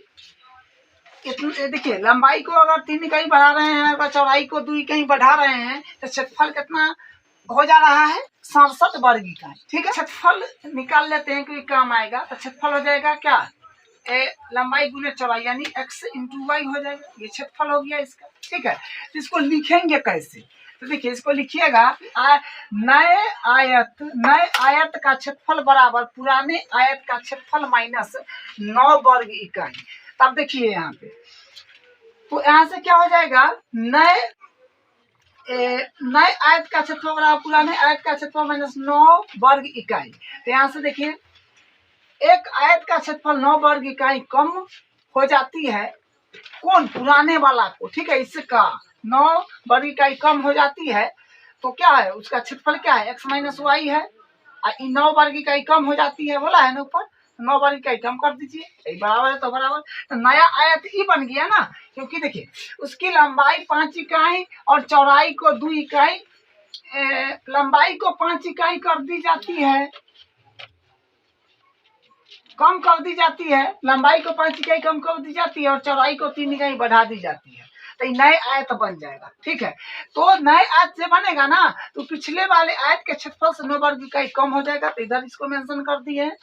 देखिए लंबाई को अगर 3 इकाई बढ़ा रहे हैं और चौड़ाई को 2 इकाई बढ़ा रहे हैं तो क्षेत्रफल कितना हो जा रहा है, 67 वर्ग इकाई। ठीक है, क्षेत्रफल निकाल लेते हैं क्योंकि काम आएगा, तो क्षेत्रफल हो जाएगा क्या, लंबाई गुने चौड़ाई, यानी x × y हो जाएगा, ये क्षेत्रफल हो गया इसका। ठीक है, तो इसको लिखेंगे कैसे, तो देखिए इसको लिखिएगा, नए आयत का क्षेत्रफल बराबर पुराने आयत का क्षेत्रफल माइनस 9 वर्ग इकाई। तब देखिए यहाँ पे तो यहाँ से क्या हो जाएगा, नए आयत का क्षेत्रफल बराबर पुराने आयत का क्षेत्रफल माइनस 9 वर्ग इकाई। तो यहाँ से देखिए एक आयत का क्षेत्रफल 9 वर्ग इकाई कम हो जाती है, कौन, पुराने वाला को, ठीक है, इसका 9 वर्ग इकाई कम हो जाती है। तो क्या है उसका क्षेत्रफल, क्या है, x माइनस वाई है। 9 वर्ग इकाई कम हो जाती है, बोला है ना ऊपर, 9 वर्ग इकाई कम कर दीजिए, यही बराबर है तो बराबर। तो नया आयत ई बन गया ना, क्योंकि देखिए उसकी लंबाई 5 इकाई और चौड़ाई को 2 इकाई, लंबाई को 5 इकाई कर दी जाती है, कम कर दी जाती है, लंबाई को 5 इकाई कम कर दी जाती है और चौड़ाई को 3 इकाई बढ़ा दी जाती है। तो ये नए आयत बन जाएगा, ठीक है। तो नए आयत से बनेगा ना, तो पिछले वाले आयत के क्षेत्रफल से 9 वर्ग इकाई कम हो जाएगा, तो इधर इसको मेंशन कर दिए हैं।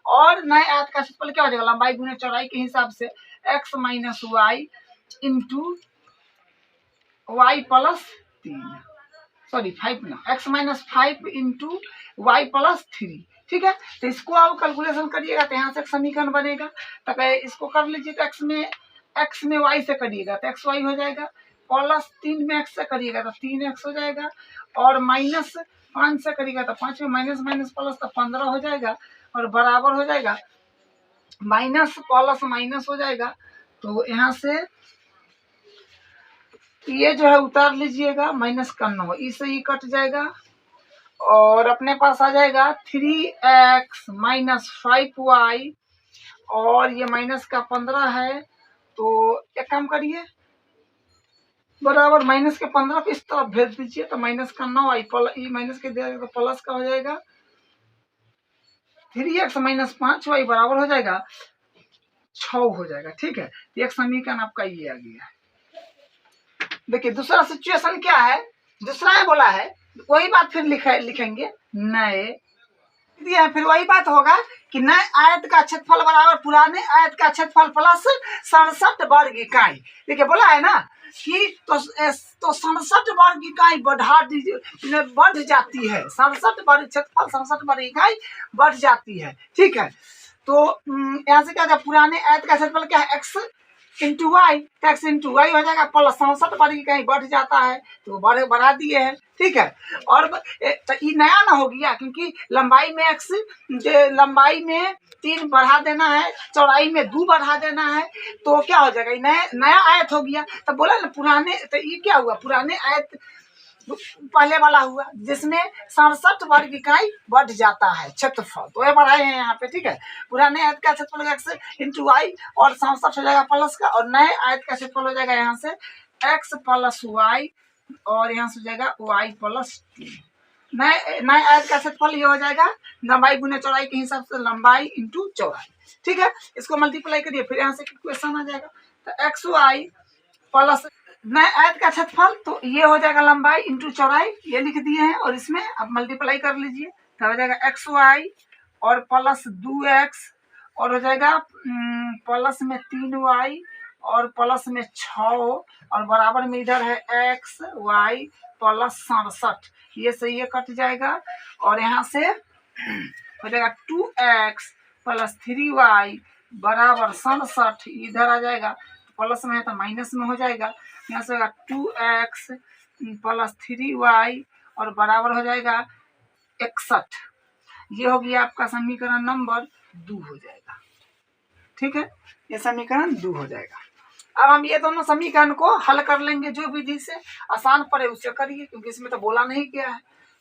और नए आयत का क्षेत्रफल क्या हो जाएगा, लंबाई गुने चौड़ाई के हिसाब से x minus Y into Y plus 3, sorry 5 ना, x minus 5 into Y plus 3, ठीक है। तो इसको आप कैलकुलेशन करिएगा तो यहाँ से एक समीकरण बनेगा। तो इसको कर लीजिए, तो x में y से करिएगा तो एक्स वाई हो जाएगा, प्लस 3 में x से करिएगा तो 3x हो जाएगा, और माइनस 5 से करिएगा तो 5 में माइनस माइनस प्लस तो 15 हो जाएगा, और बराबर हो जाएगा माइनस प्लस माइनस हो जाएगा। तो यहाँ से ये जो है उतार लीजिएगा, माइनस करना हो, इससे ही कट जाएगा और अपने पास आ जाएगा 3x माइनस 5y, और ये माइनस का 15 है। तो एक काम करिए, बराबर माइनस के 15 को इस तरफ भेज दीजिए, तो माइनस का 9y माइनस के दिया तो प्लस का हो जाएगा 3x माइनस 5y बराबर हो जाएगा 6 हो जाएगा, ठीक है। एक समीकरण आपका ये आ गया। देखिए दूसरा सिचुएशन क्या है, दूसरा है बोला है, वही बात फिर लिखेंगे नए दिया, फिर वही बात होगा कि नए आयत का क्षेत्रफल बराबर पुराने आयत का क्षेत्रफल प्लस 67 वर्ग इकाई। देखिए बोला है ना कि तो 67 वर्ग इकाई बढ़ जाती है, 67 वर्ग क्षेत्रफल 67 वर्ग इकाई बढ़ जाती है, ठीक है। तो यहाँ से क्या था, पुराने आयत का क्षेत्रफल क्या है, x into Y, X into Y हो जाएगा, प्लस 67 वर्ग कहीं बढ़ जाता है तो बढ़ा दिए हैं, ठीक है। और तो ये नया ना हो गया, क्योंकि लंबाई में x, लंबाई में 3 बढ़ा देना है, चौड़ाई में 2 बढ़ा देना है, तो क्या हो जाएगा, नया आयत हो गया। तो बोला ना पुराने, तो ये क्या हुआ, पुराने आयत पहले वाला हुआ जिसमें 67 वर्ग इकाई बढ़ जाता है क्षेत्रफल, तो ये बढ़ाए हैं यहाँ पे, ठीक है। पुराने आयत का क्षेत्रफल x इंटू वाई और 67 हो जाएगा प्लस का, और नए आयत का क्षेत्रफल हो जाएगा यहाँ से x प्लस वाई, और यहाँ से हो जाएगा y प्लस 3। नए आयत का क्षेत्रफल ये हो जाएगा लंबाई गुने चौड़ाई के हिसाब से, लंबाई इंटू चौड़ाई, ठीक है। इसको मल्टीप्लाई करिए, फिर यहाँ से क्वेश्चन आ जाएगा, तो एक्स वाई प्लस नए आयत का क्षेत्रफल, तो ये हो जाएगा लंबाई इंटू चौड़ाई, ये लिख दिए हैं, और इसमें अब मल्टीप्लाई कर लीजिए, तो हो जाएगा एक्स वाई और प्लस 2x, और हो जाएगा प्लस में 3y और प्लस में 6, और बराबर में इधर है x y प्लस 67, ये से ये कट जाएगा, और यहाँ से हो जाएगा 2x प्लस 3y बराबर 67, इधर आ जाएगा प्लस में है तो माइनस में हो जाएगा, यहाँ से होगा 2x प्लस 3y और बराबर हो जाएगा 61। ये हो गया आपका समीकरण नंबर 2 हो जाएगा, ठीक है, ये समीकरण 2 हो जाएगा। अब हम ये दोनों समीकरण को हल कर लेंगे, जो विधि से आसान पड़े उससे करिए, क्योंकि इसमें तो बोला नहीं गया है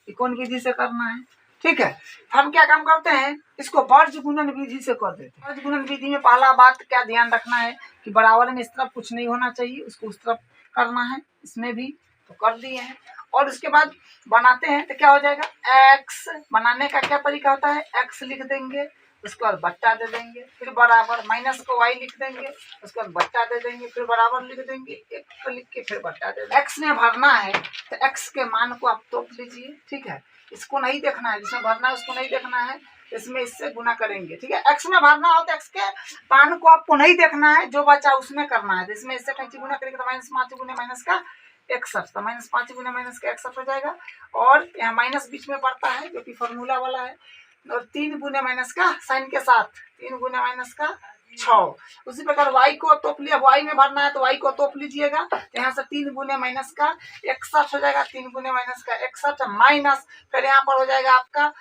कि कौन विधि से करना है, ठीक है। हम क्या काम करते हैं, इसको वर्ज गुणन विधि से कर देते हैं। वर्ज गुणन विधि में पहला बात क्या ध्यान रखना है कि बराबर में इस तरफ कुछ नहीं होना चाहिए, उसको उस तरफ करना है, इसमें भी तो कर दिए हैं। और उसके बाद बनाते हैं तो क्या हो जाएगा, x बनाने का क्या तरीका होता है, x लिख देंगे, उसके बाद बट्टा दे देंगे, फिर बराबर माइनस को y लिख देंगे, उसके बाद बट्टा दे देंगे, फिर बराबर लिख देंगे, एक को लिख के फिर बट्टा दे देंगे। x में भरना है तो x के मान को आप तोड़ लीजिए, ठीक है, इसको नहीं देखना है, जिसमें भरना है उसको नहीं देखना है, इसमें इससे गुना करेंगे, ठीक है। x में भरना हो तो x के मान को आपको नहीं देखना है, जो बचा उसमें करना है, तो इसमें इससे कैंची गुना करेंगे तो -5 गुने माइनस का 61, तो -5 गुना माइनस का 61 हो जाएगा, और यहाँ माइनस बीच में पड़ता है जो कि फॉर्मूला वाला है, और 3 गुने माइनस का साइन के साथ, 3 गुने माइनस का 6। उसी प्रकार y को तोप लिया, y में भरना है तो y को तोप लीजिएगा, तो यहाँ से 3 गुने माइनस का 61 हो जाएगा, 3 गुने माइनस का 61 माइनस, फिर यहाँ पर हो जाएगा आपका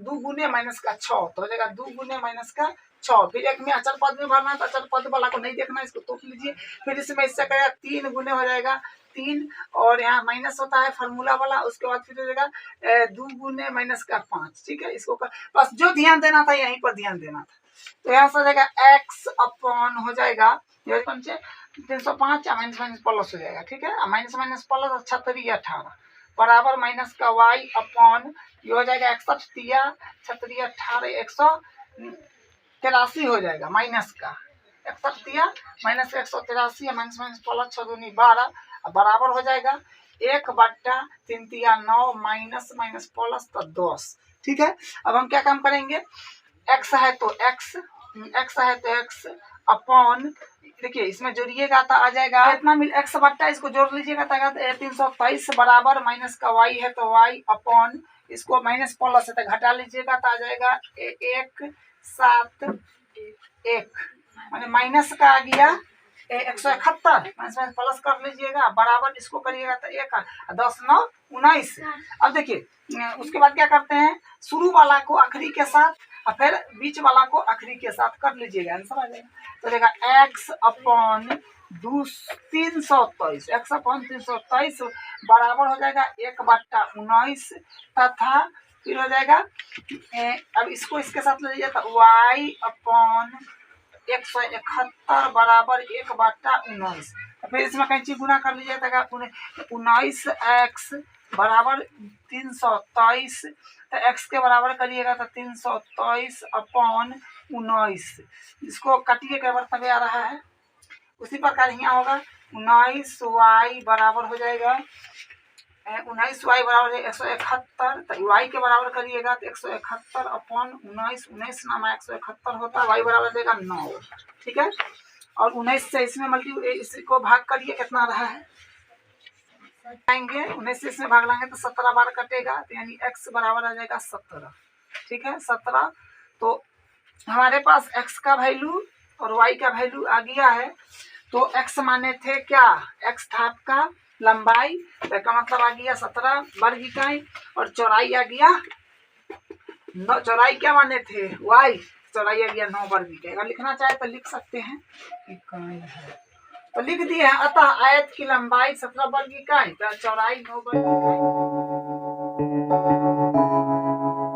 2 गुने माइनस का 6, तो हो जाएगा 2 गुने माइनस का 6। फिर एक में अचर पद में भरना है तो अचर पद वाला को नहीं देखना, इसको तोप लीजिए। फिर इसमें इससे करेगा 3 गुने हो जाएगा 3, और यहाँ माइनस होता है फार्मूला वाला, उसके बाद फिर हो जाएगा 2 गुने माइनस का 5। ठीक है, इसको बस जो ध्यान देना था यहीं पर ध्यान देना था। तो यहाँ से हो जाएगा x अपॉन हो जाएगा 305 माइनस माइनस प्लस हो जाएगा। ठीक है, माइनस माइनस प्लस 36 18 बराबर माइनस का y अपॉन ये हो जाएगा 61 तिया 36 18 183 हो जाएगा, माइनस का 61 तिया माइनस 183 माइनस माइनस प्लस 6 दूनी 12 बराबर हो जाएगा 1/3 तिया 9 माइनस माइनस प्लस तो 10। ठीक है, अब हम क्या काम करेंगे, x है तो x अपॉन, देखिए इसमें जोड़िएगा तो आ जाएगा इतना मिल x बट्टा, इसको जोड़ लीजिएगा तो 323 बराबर माइनस का y है तो y अपॉन, इसको माइनस प्लस है तो घटा लीजिएगा तो आ जाएगा 171 माने माइनस का आ गया 171 माइनस माइनस प्लस कर लीजिएगा बराबर, इसको करिएगा तो 1 10 9 19। अब देखिए उसके बाद क्या करते हैं, शुरू वाला को आखिरी के साथ और फिर बीच वाला को आखिरी के साथ कर लीजिएगा, आंसर आ जाएगा। तो देखा x अपॉन 323 x अपॉन 323 बराबर हो जाएगा 1/19 तथा फिर हो जाएगा अब इसको इसके साथ ले लीजिए तो y अपॉन 171 बराबर 1/19। फिर इसमें कैंची गुना कर लीजिए तो 19x बराबर 323, तो x के बराबर करिएगा तो 323 अपॉन 19, इसको काटिए के बार तब आ रहा है। उसी प्रकार यहाँ होगा 19y बराबर हो जाएगा 19y बराबर 171, तो y के बराबर करिएगा तो 171 अपॉन 19, 19 नामा 171 होता है, y बराबर देगा 9। ठीक है, और 19 से इसमें इसको भाग करिए, कितना रहा है आएंगे 19 से इसमें भाग लाएंगे तो 17 बार कटेगा, तो यानी x बराबर आ जाएगा 17। ठीक है, 17, तो हमारे पास x का वैल्यू और y का वैल्यू आ गया है। तो x माने थे क्या, x था आपका लंबाई, तो इसका मतलब आ गया 17 वर्ग इकाई, और चौड़ाई आ गया 9, चौड़ाई क्या माने थे y, चौड़ाई आ गया 9 वर्ग इकाई। अगर लिखना चाहे तो लिख सकते हैं, इकाई है तो लिख दिए हैं। अतः आयत की लंबाई 17 वर्ग इकाई, चौड़ाई 9 वर्ग इकाई।